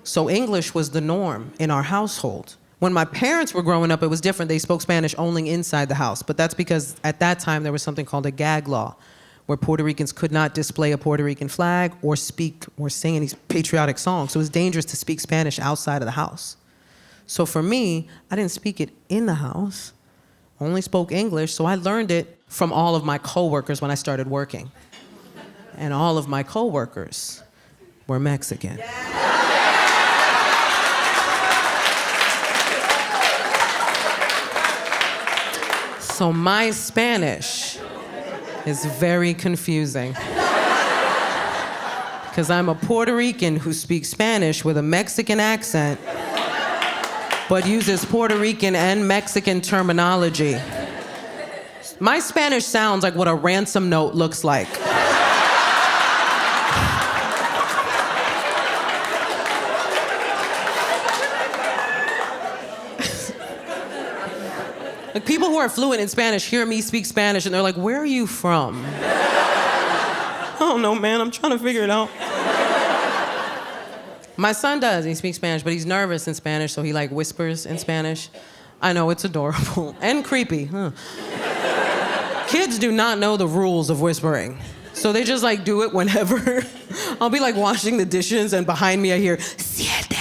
So English was the norm in our household. When my parents were growing up, it was different. They spoke Spanish only inside the house. But that's because at that time, there was something called a gag law, where Puerto Ricans could not display a Puerto Rican flag or speak or sing any patriotic songs. So it was dangerous to speak Spanish outside of the house. So for me, I didn't speak it in the house, only spoke English. So I learned it from all of my coworkers when I started working. And all of my coworkers were Mexican. Yeah. So my Spanish is very confusing. Because I'm a Puerto Rican who speaks Spanish with a Mexican accent, but uses Puerto Rican and Mexican terminology. My Spanish sounds like what a ransom note looks like. Like, people who are fluent in Spanish hear me speak Spanish and they're like, where are you from? I don't know, man, I'm trying to figure it out. My son does, he speaks Spanish, but he's nervous in Spanish, so he like whispers in Spanish. I know, it's adorable and creepy, huh? Kids do not know the rules of whispering, so they just like do it whenever. I'll be like washing the dishes and behind me I hear, siete.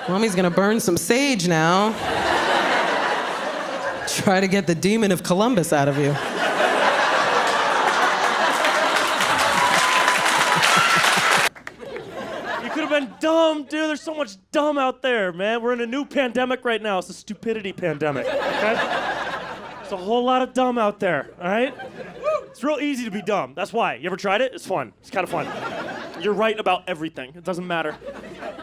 Mommy's gonna burn some sage now. Try to get the demon of Columbus out of you. You could have been dumb, dude. There's so much dumb out there, man. We're in a new pandemic right now. It's a stupidity pandemic, okay? There's a whole lot of dumb out there, all right? It's real easy to be dumb. That's why. You ever tried it? It's fun. It's kind of fun. You're right about everything. It doesn't matter.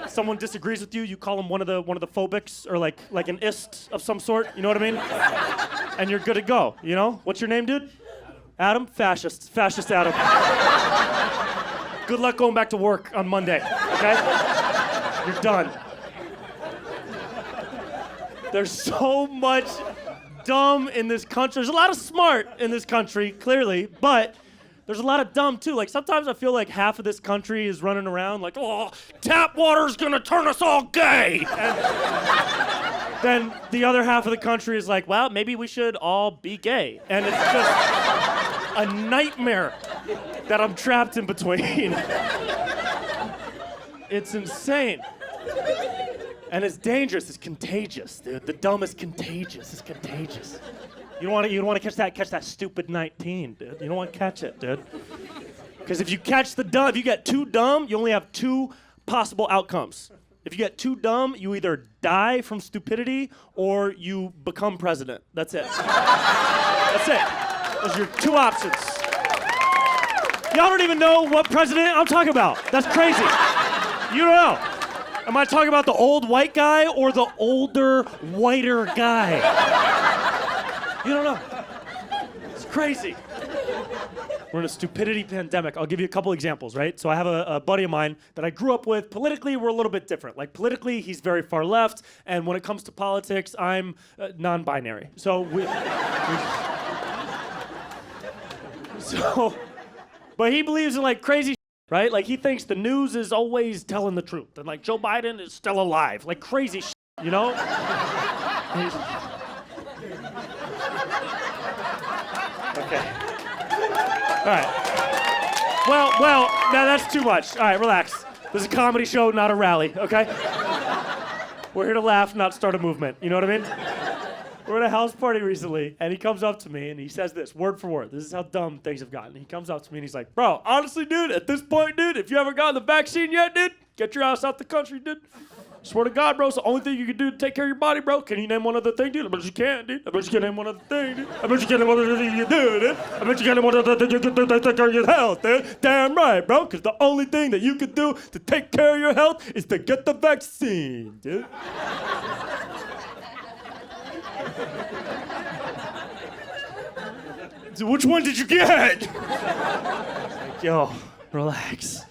Someone disagrees with you, you call them one of the phobics or like an ist of some sort. You know what I mean? And you're good to go. You know? What's your name, dude? Adam? Fascist. Fascist Adam. Good luck going back to work on Monday. Okay? You're done. There's so much dumb in this country. There's a lot of smart in this country, clearly, but there's a lot of dumb too. Like sometimes I feel like half of this country is running around like, oh, tap water's gonna turn us all gay. And then the other half of the country is like, well, maybe we should all be gay. And it's just a nightmare that I'm trapped in between. It's insane. And it's dangerous, it's contagious, dude. The dumb is contagious, it's contagious. You don't want to catch that stupid 19, dude. You don't want to catch it, dude. Because if you catch the dumb, if you get too dumb, you only have two possible outcomes. If you get too dumb, you either die from stupidity or you become president. That's it. That's it. Those are your two options. Y'all don't even know what president I'm talking about. That's crazy. You don't know. Am I talking about the old white guy or the older, whiter guy? You don't know. It's crazy. We're in a stupidity pandemic. I'll give you a couple examples, right? So I have a buddy of mine that I grew up with. Politically, we're a little bit different. Like politically, he's very far left, and when it comes to politics, I'm non-binary. So but he believes in like crazy, right? Like he thinks the news is always telling the truth, and like Joe Biden is still alive, like crazy, you know? Okay. All right. Well, now that's too much. All right, relax. This is a comedy show, not a rally, okay? We're here to laugh, not start a movement. You know what I mean? We're at a house party recently, and he comes up to me, and he says this, word for word. This is how dumb things have gotten. He comes up to me, and he's like, bro, honestly, dude, at this point, dude, if you haven't gotten the vaccine yet, dude, get your ass out the country, dude. Swear to God, bro, it's the only thing you can do to take care of your body, bro. Can you name one other thing, dude? I bet you can't, dude. I bet you can't name one other thing, dude. I bet you can't name one other thing you do, dude. I bet you can't name one other thing you can do to take care of your health, dude. Damn right, bro, because the only thing that you can do to take care of your health is to get the vaccine, dude. So which one did you get? Like, yo, relax.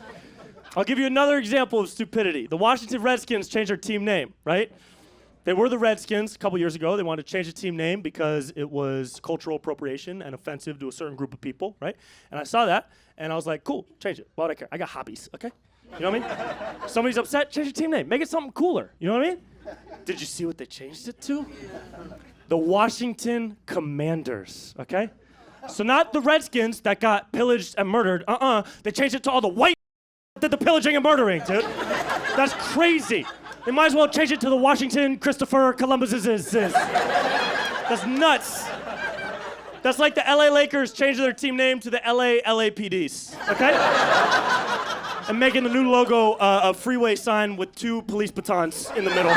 I'll give you another example of stupidity. The Washington Redskins changed their team name, right? They were the Redskins a couple years ago. They wanted to change the team name because it was cultural appropriation and offensive to a certain group of people, right? And I saw that, and I was like, cool, change it. Why would I care? I got hobbies, okay? You know what I mean? Somebody's upset, change the team name. Make it something cooler, you know what I mean? Did you see what they changed it to? The Washington Commanders, okay? So not the Redskins that got pillaged and murdered, They changed it to all the white did the pillaging and murdering, dude. That's crazy. They might as well change it to the Washington Christopher Columbus's. That's nuts. That's like the LA Lakers changing their team name to the LA LAPDs, okay? and making the new logo a freeway sign with 2 police batons in the middle.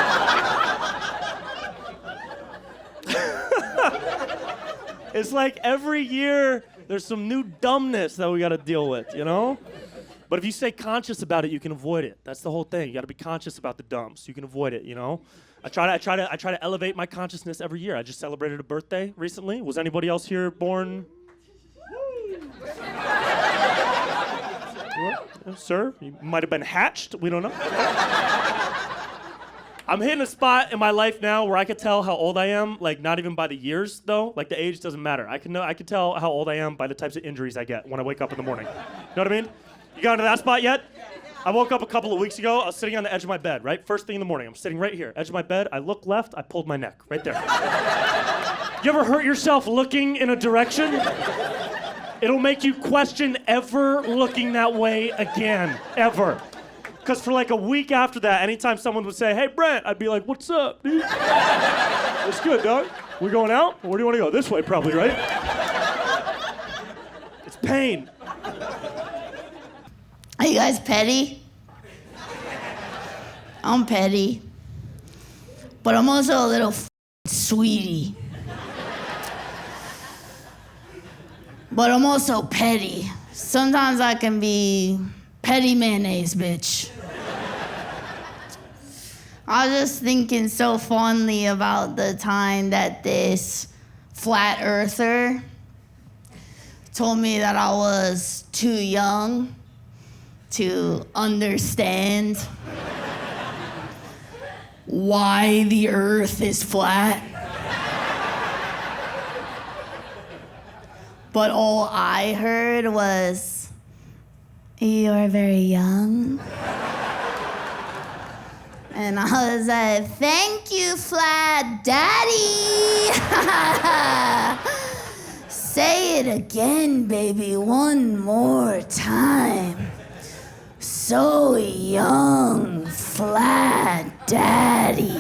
It's like every year there's some new dumbness that we got to deal with, you know? But if you stay conscious about it, you can avoid it. That's the whole thing. You got to be conscious about the dumb so you can avoid it, you know? I try to elevate my consciousness every year. I just celebrated a birthday recently. Was anybody else here born? Sir, you might have been hatched. We don't know. I'm hitting a spot in my life now where I could tell how old I am, like not even by the years though. Like the age doesn't matter. I can tell how old I am by the types of injuries I get when I wake up in the morning. You know what I mean? You got to that spot yet? I woke up a couple of weeks ago. I was sitting on the edge of my bed, right? First thing in the morning. I'm sitting right here, edge of my bed. I look left. I pulled my neck right there. You ever hurt yourself looking in a direction? It'll make you question ever looking that way again, ever. Because for like a week after that, anytime someone would say, "Hey, Brent," I'd be like, "What's up, dude?" "What's good, dog? We going out? Where do you want to go?" "This way, probably, right?" It's pain. Are you guys petty? I'm petty. But I'm also a little sweetie. But I'm also petty. Sometimes I can be petty mayonnaise, bitch. I was just thinking so fondly about the time that this flat earther told me that I was too young to understand why the earth is flat. But all I heard was, "You're very young." And I was like, "Thank you, Flat Daddy." Say it again, baby, one more time. So young, Flat Daddy.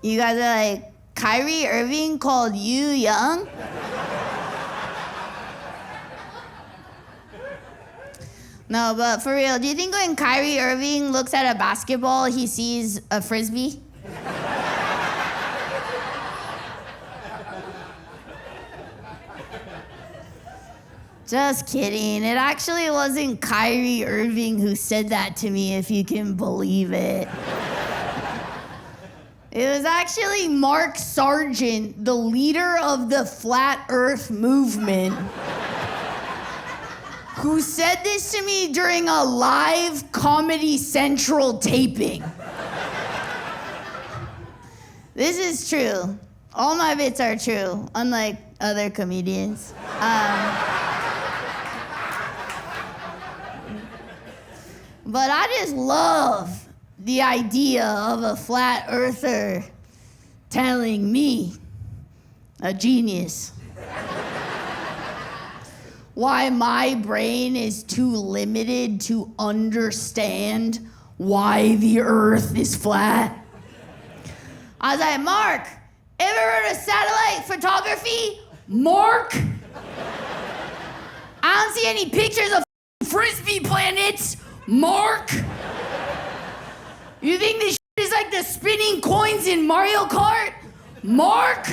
You guys are like, Kyrie Irving called you young? No, but for real, do you think when Kyrie Irving looks at a basketball, he sees a frisbee? Just kidding. It actually wasn't Kyrie Irving who said that to me, if you can believe it. It was actually Mark Sargent, the leader of the Flat Earth movement, who said this to me during a live Comedy Central taping. This is true. All my bits are true, unlike other comedians. But I just love the idea of a flat earther telling me, a genius, why my brain is too limited to understand why the earth is flat. I was like, "Mark, ever heard of satellite photography? Mark? I don't see any pictures of frisbee planets. Mark? You think this shit is like the spinning coins in Mario Kart? Mark?"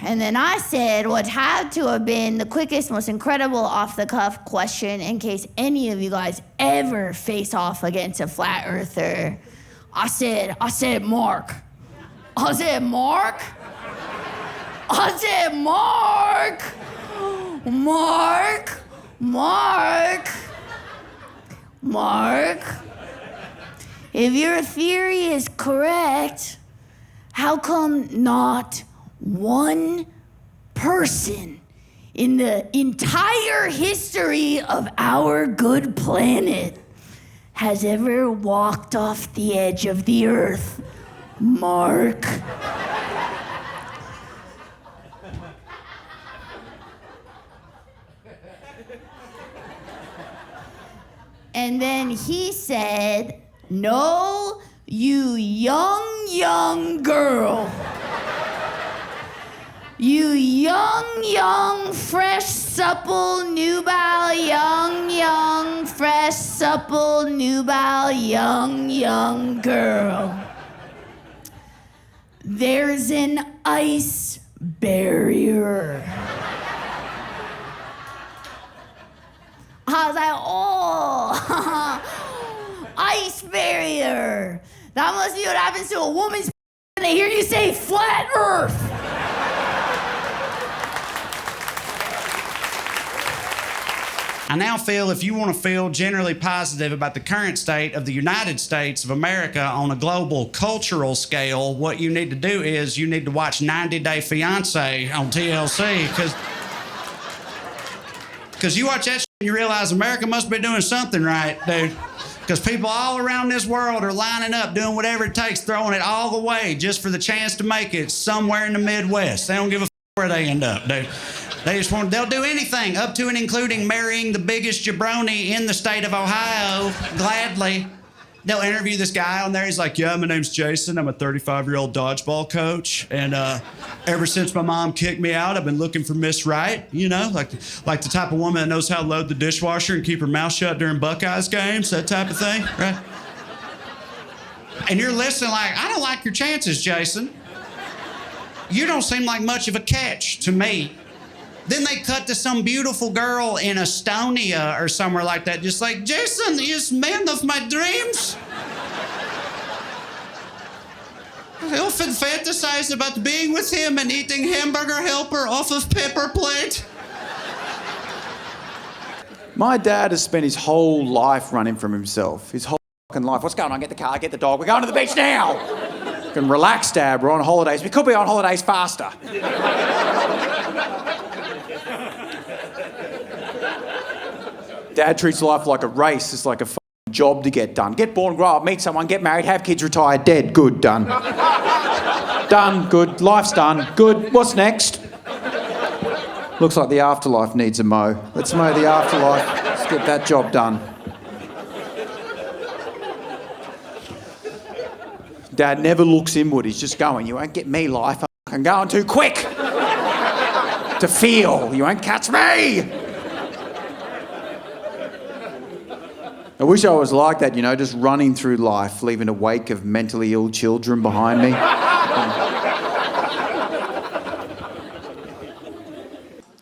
And then I said what had to have been the quickest, most incredible off-the-cuff question in case any of you guys ever face off against a flat earther. I said, "Mark." I said, "Mark?" I said, "Mark, Mark, Mark, Mark. If your theory is correct, how come not one person in the entire history of our good planet has ever walked off the edge of the earth, Mark?" And then he said, "No, you young young girl. You young, fresh, supple, nubile, young, fresh, supple, nubile, young girl. There's an ice barrier. I was like, oh, ice barrier. That must be what happens to a woman's when they hear you say flat earth. I now feel if you want to feel generally positive about the current state of the United States of America on a global cultural scale, what you need to do is you need to watch 90 Day Fiancé on TLC, because you watch that shit and you realize America must be doing something right, dude. Because people all around this world are lining up, doing whatever it takes, throwing it all away just for the chance to make it somewhere in the Midwest. They don't give a where they end up, dude. They'll do anything, up to and including marrying the biggest jabroni in the state of Ohio, gladly. They'll interview this guy on there. He's like, yeah, my name's Jason. I'm a 35-year-old dodgeball coach. And ever since my mom kicked me out, I've been looking for Miss Right, you know, like the type of woman that knows how to load the dishwasher and keep her mouth shut during Buckeyes games, that type of thing, right? And you're listening like, I don't like your chances, Jason. You don't seem like much of a catch to me. Then they cut to some beautiful girl in Estonia or somewhere like that, just like, Jason is man of my dreams. I often fantasize about being with him and eating hamburger helper off of pepper plate. My dad has spent his whole life running from himself. His whole fucking life. What's going on? Get the car, get the dog. We're going to the beach now. You can relax, Dad. We're on holidays. We could be on holidays faster. Dad treats life like a race. It's like a job to get done. Get born, grow up, meet someone, get married, have kids, retire, dead. Good, done. Done, good. Life's done. Good. What's next? Looks like the afterlife needs a mow. Let's mow the afterlife. Let's get that job done. Dad never looks inward. He's just going, you won't get me, life. I'm going too quick to feel. You won't catch me. I wish I was like that, you know, just running through life, leaving a wake of mentally ill children behind me.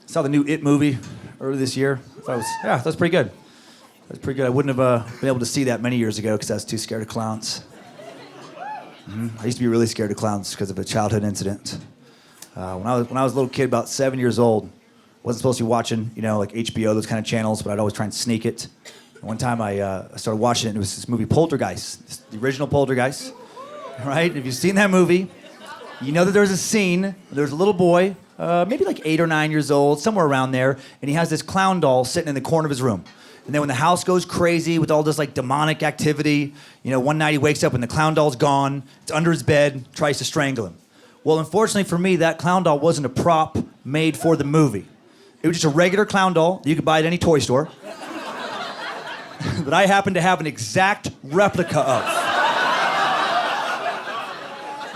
Saw the new It movie earlier this year. That was pretty good. That's pretty good. I wouldn't have been able to see that many years ago because I was too scared of clowns. I used to be really scared of clowns because of a childhood incident. When I was a little kid, about 7 years old, wasn't supposed to be watching, you know, like HBO, those kind of channels, but I'd always try and sneak it. One time I started watching it, and it was this movie Poltergeist, the original Poltergeist, right? If you've seen that movie, you know that there's a scene, there's a little boy, maybe like 8 or 9 years old, somewhere around there, and he has this clown doll sitting in the corner of his room. And then when the house goes crazy with all this like demonic activity, you know, one night he wakes up and the clown doll's gone, it's under his bed, tries to strangle him. Well, unfortunately for me, that clown doll wasn't a prop made for the movie. It was just a regular clown doll that you could buy at any toy store. That I happen to have an exact replica of.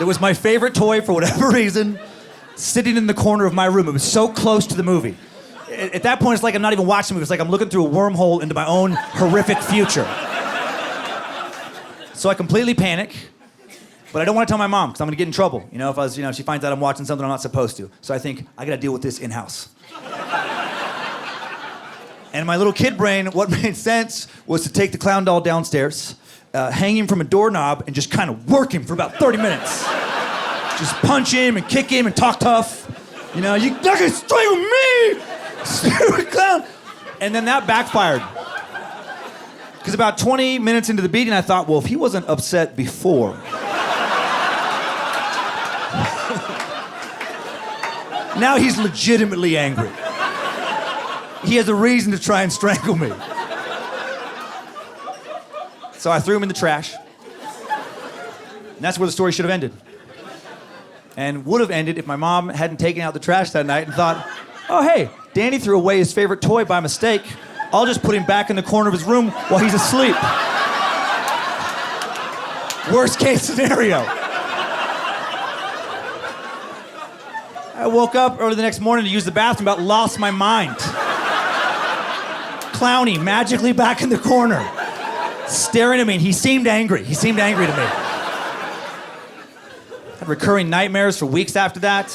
It was my favorite toy for whatever reason, sitting in the corner of my room. It was so close to the movie. At that point, it's like I'm not even watching the movie. It's like I'm looking through a wormhole into my own horrific future. So I completely panic, but I don't want to tell my mom because I'm going to get in trouble. You know, if she finds out I'm watching something I'm not supposed to. So I think, I got to deal with this in-house. And in my little kid brain, what made sense was to take the clown doll downstairs, hang him from a doorknob, and just kind of work him for about 30 minutes. Just punch him and kick him and talk tough. You know, you're not gonna strangle me, stupid clown. And then that backfired. Because about 20 minutes into the beating, I thought, well, if he wasn't upset before. Now he's legitimately angry. He has a reason to try and strangle me. So I threw him in the trash. And that's where the story should have ended. And would have ended if my mom hadn't taken out the trash that night and thought, oh, hey, Danny threw away his favorite toy by mistake. I'll just put him back in the corner of his room while he's asleep. Worst case scenario. I woke up early the next morning to use the bathroom, about lost my mind. Clowny, magically back in the corner, staring at me, and he seemed angry. He seemed angry to me. Had recurring nightmares for weeks after that.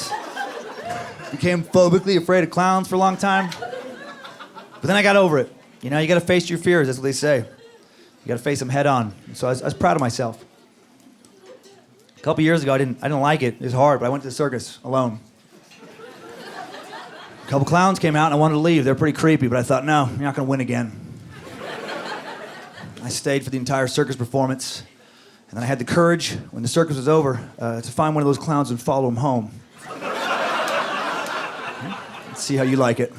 Became phobically afraid of clowns for a long time. But then I got over it. You know, you gotta face your fears, that's what they say. You gotta face them head on. So I was proud of myself. A couple years ago, I didn't like it. It was hard, but I went to the circus alone. A couple clowns came out and I wanted to leave. They're pretty creepy, but I thought, no, you're not gonna win again. I stayed for the entire circus performance. And then I had the courage, when the circus was over, to find one of those clowns and follow him home. Let's see how you like it.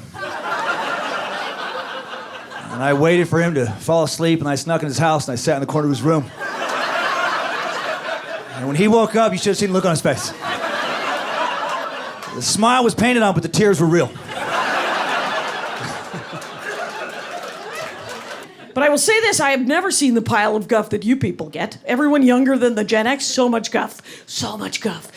And I waited for him to fall asleep, and I snuck in his house, and I sat in the corner of his room. And when he woke up, you should have seen the look on his face. The smile was painted on, but the tears were real. But I will say this, I have never seen the pile of guff that you people get. Everyone younger than the Gen X, so much guff. So much guff.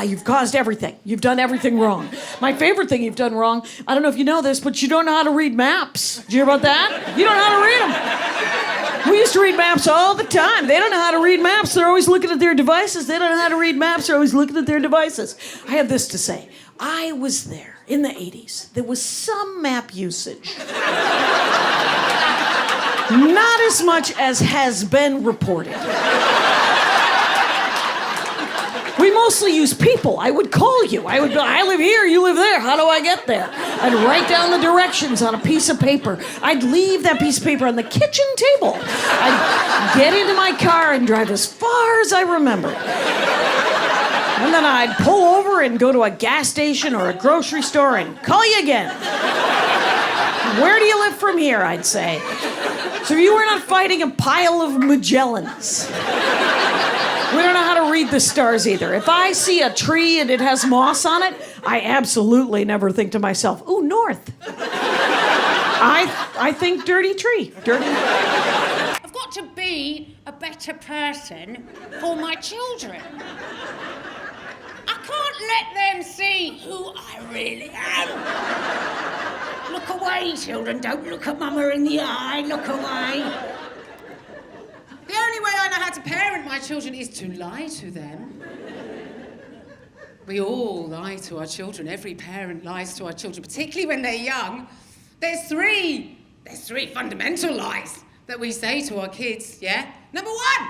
You've caused everything. You've done everything wrong. My favorite thing you've done wrong, I don't know if you know this, but you don't know how to read maps. Did you hear about that? You don't know how to read them. We used to read maps all the time. They don't know how to read maps. They're always looking at their devices. They don't know how to read maps. They're always looking at their devices. I have this to say. I was there in the 80s. There was some map usage. Not as much as has been reported. We mostly use people. I would call you. I would go, I live here, you live there. How do I get there? I'd write down the directions on a piece of paper. I'd leave that piece of paper on the kitchen table. I'd get into my car and drive as far as I remember. And then I'd pull over and go to a gas station or a grocery store and call you again. Where do you live from here, I'd say. So you were not fighting a pile of Magellans. We don't know how to read the stars either. If I see a tree and it has moss on it, I absolutely never think to myself, ooh, north. I think dirty tree. Dirty. I've got to be a better person for my children. I can't let them see who I really am. Look away, children. Don't look at Mama in the eye. Look away. The only way I know how to parent my children is to lie to them. We all lie to our children. Every parent lies to our children, particularly when they're young. There's three fundamental lies that we say to our kids, yeah? Number one,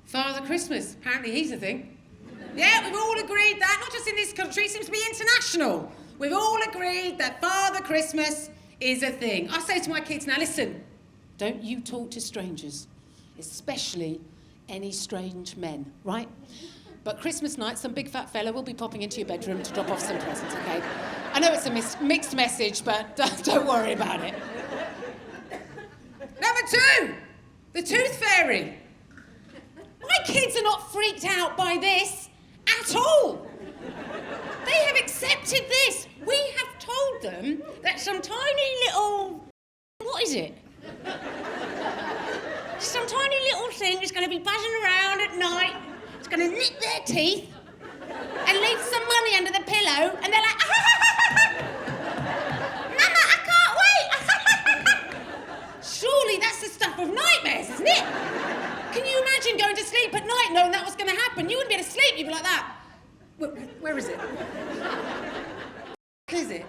Father Christmas. Apparently he's a thing. Yeah, we've all agreed that, not just in this country, it seems to be international. We've all agreed that Father Christmas is a thing. I say to my kids, now listen, don't you talk to strangers, especially any strange men, right? But Christmas night, some big fat fella will be popping into your bedroom to drop off some presents, okay? I know it's a mixed message, but don't worry about it. Number two, the tooth fairy. My kids are not freaked out by this at all. They have accepted this. We have told them that some tiny little... What is it? Some tiny little thing is going to be buzzing around at night. It's going to nip their teeth and leave some money under the pillow, and they're like, Mama, I can't wait. Surely that's the stuff of nightmares, isn't it? Can you imagine going to sleep at night knowing that was going to happen? You wouldn't be able to sleep. You'd be like that. Where is it? Is it?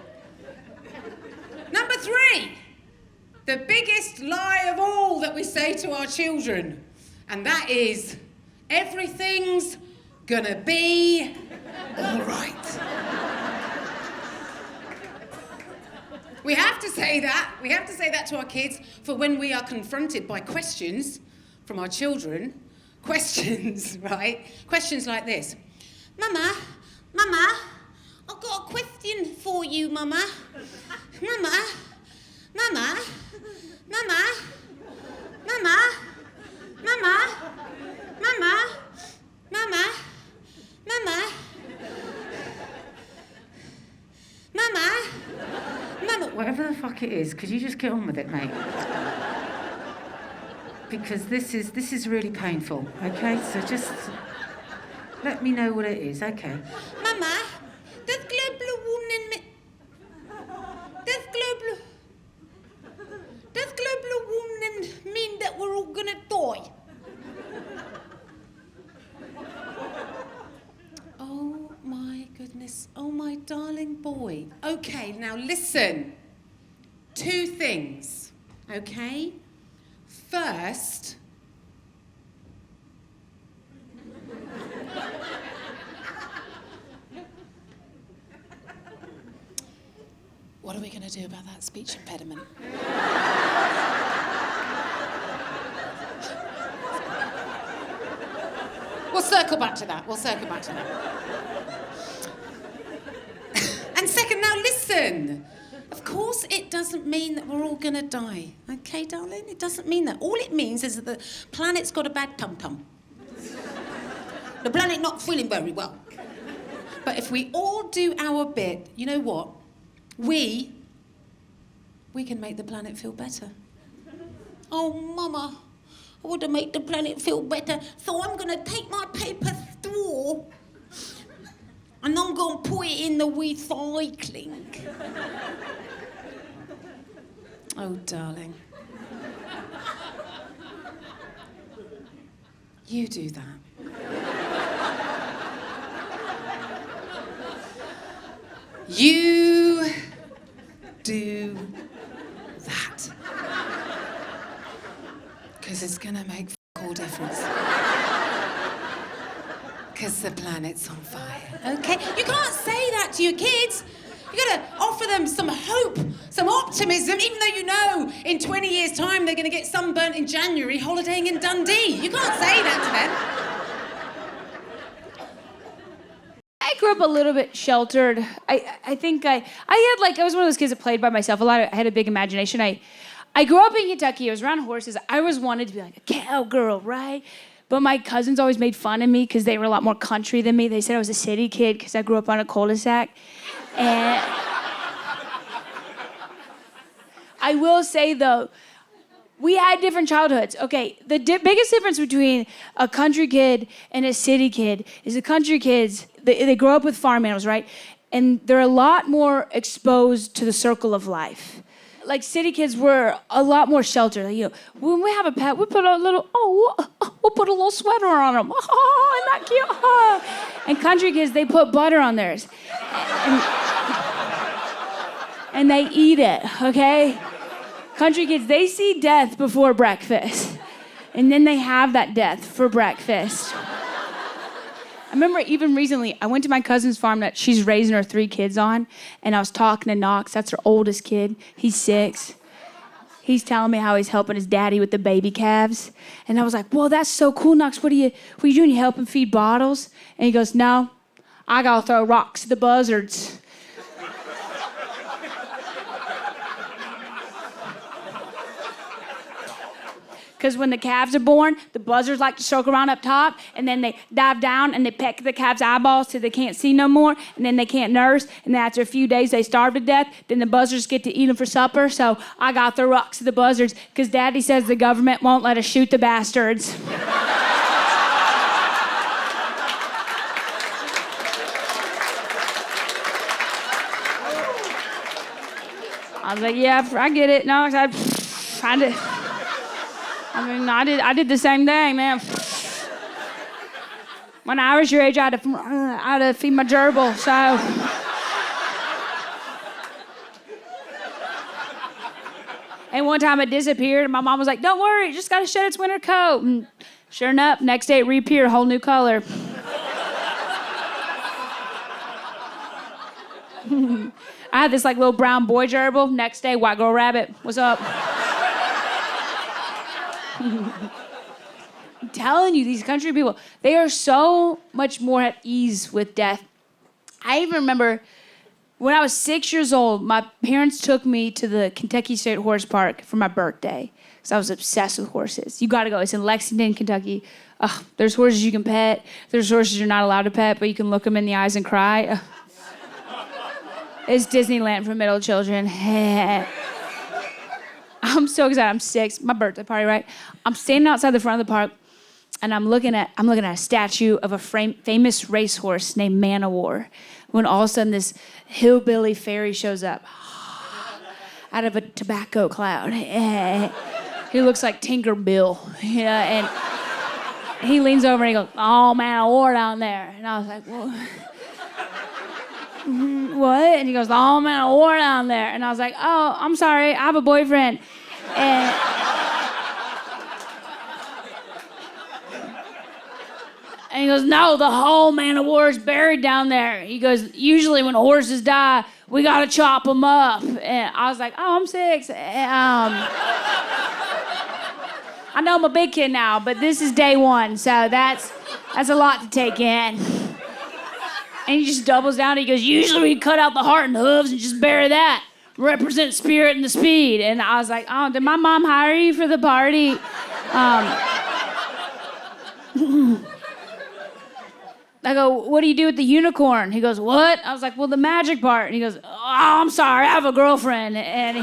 Number three, the biggest lie of all that we say to our children, and that is, everything's gonna be all right. We have to say that. We have to say that to our kids for when we are confronted by questions from our children. Questions, right? Questions like this. Mama, I've got a question for you, Mama. Mama, Mama, Mama, Mama, Mama, Mama, Mama, Mama, Mama, Mama. Whatever the fuck it is, could you just get on with it, mate? Because this is really painful, okay? So just let me know what it is, okay? Mama, does Lovely. Okay, now listen. 2 things, okay? First, what are we going to do about that speech impediment? We'll circle back to that. And second, now listen. Of course, it doesn't mean that we're all gonna die. Okay, darling? It doesn't mean that. All it means is that the planet's got a bad tum-tum. The planet not feeling very well. But if we all do our bit, you know what? We can make the planet feel better. Oh, Mama, I want to make the planet feel better, so I'm gonna take my paper straw and I'm gonna put it in the recycling. Oh, darling. You do that. You do that. Because it's gonna make all difference. Because the planet's on fire, okay? You can't say that to your kids. You gotta offer them some hope, some optimism, even though you know in 20 years' time they're gonna get sunburnt in January holidaying in Dundee. You can't say that to them. I grew up a little bit sheltered. I think I was one of those kids that played by myself a lot. I had a big imagination. I grew up in Kentucky. I was around horses. I always wanted to be like a cowgirl, right? But my cousins always made fun of me because they were a lot more country than me. They said I was a city kid because I grew up on a cul-de-sac. And I will say, though, we had different childhoods. Okay, the biggest difference between a country kid and a city kid is the country kids, they grow up with farm animals, right? And they're a lot more exposed to the circle of life. Like city kids were a lot more sheltered. Like, you know, when we have a pet, we put a little, we'll put a little sweater on them. Oh, isn't that cute? Oh. And country kids, they put butter on theirs. And they eat it, okay? Country kids, they see death before breakfast. And then they have that death for breakfast. I remember even recently, I went to my cousin's farm that she's raising her 3 kids on, and I was talking to Knox. That's her oldest kid. He's 6. He's telling me how he's helping his daddy with the baby calves. And I was like, whoa, that's so cool, Knox. What are you doing? You helping feed bottles? And he goes, no, I gotta throw rocks at the buzzards. Because when the calves are born, the buzzards like to circle around up top, and then they dive down and they peck the calves' eyeballs till they can't see no more, and then they can't nurse, and then after a few days they starve to death. Then the buzzards get to eat them for supper, so I got the rocks to the buzzards because Daddy says the government won't let us shoot the bastards. I was like, yeah, I get it. No, I did the same thing, man. When I was your age, I had to feed my gerbil, so. And one time it disappeared, and my mom was like, don't worry, it just got to shed its winter coat. And sure enough, next day it reappeared, a whole new color. I had this like little brown boy gerbil. Next day, white girl rabbit. What's up? I'm telling you, these country people, they are so much more at ease with death. I even remember when I was 6 years old, my parents took me to the Kentucky State Horse Park for my birthday because I was obsessed with horses. You gotta go. It's in Lexington, Kentucky. There's horses you can pet. There's horses you're not allowed to pet, but you can look them in the eyes and cry. It's Disneyland for middle children. I'm so excited. I'm 6. My birthday party, right? I'm standing outside the front of the park, and I'm looking at a statue of a famous racehorse named Man of War. When all of a sudden this hillbilly fairy shows up out of a tobacco cloud. He looks like Tinker Bill. Yeah, and he leans over and he goes, "Oh, Man of War down there." And I was like, whoa. What? And he goes, the whole man of war down there. And I was like, oh, I'm sorry, I have a boyfriend. And he goes, no, the whole man of war is buried down there. He goes, usually when horses die, we gotta chop them up. And I was like, oh, I'm 6. I know I'm a big kid now, but this is day 1, so that's a lot to take in. And he just doubles down. He goes, usually we cut out the heart and hooves and just bury that. Represent spirit and the speed. And I was like, oh, did my mom hire you for the party? I go, what do you do with the unicorn? He goes, what? I was like, well, the magic part. And he goes, oh, I'm sorry, I have a girlfriend. And he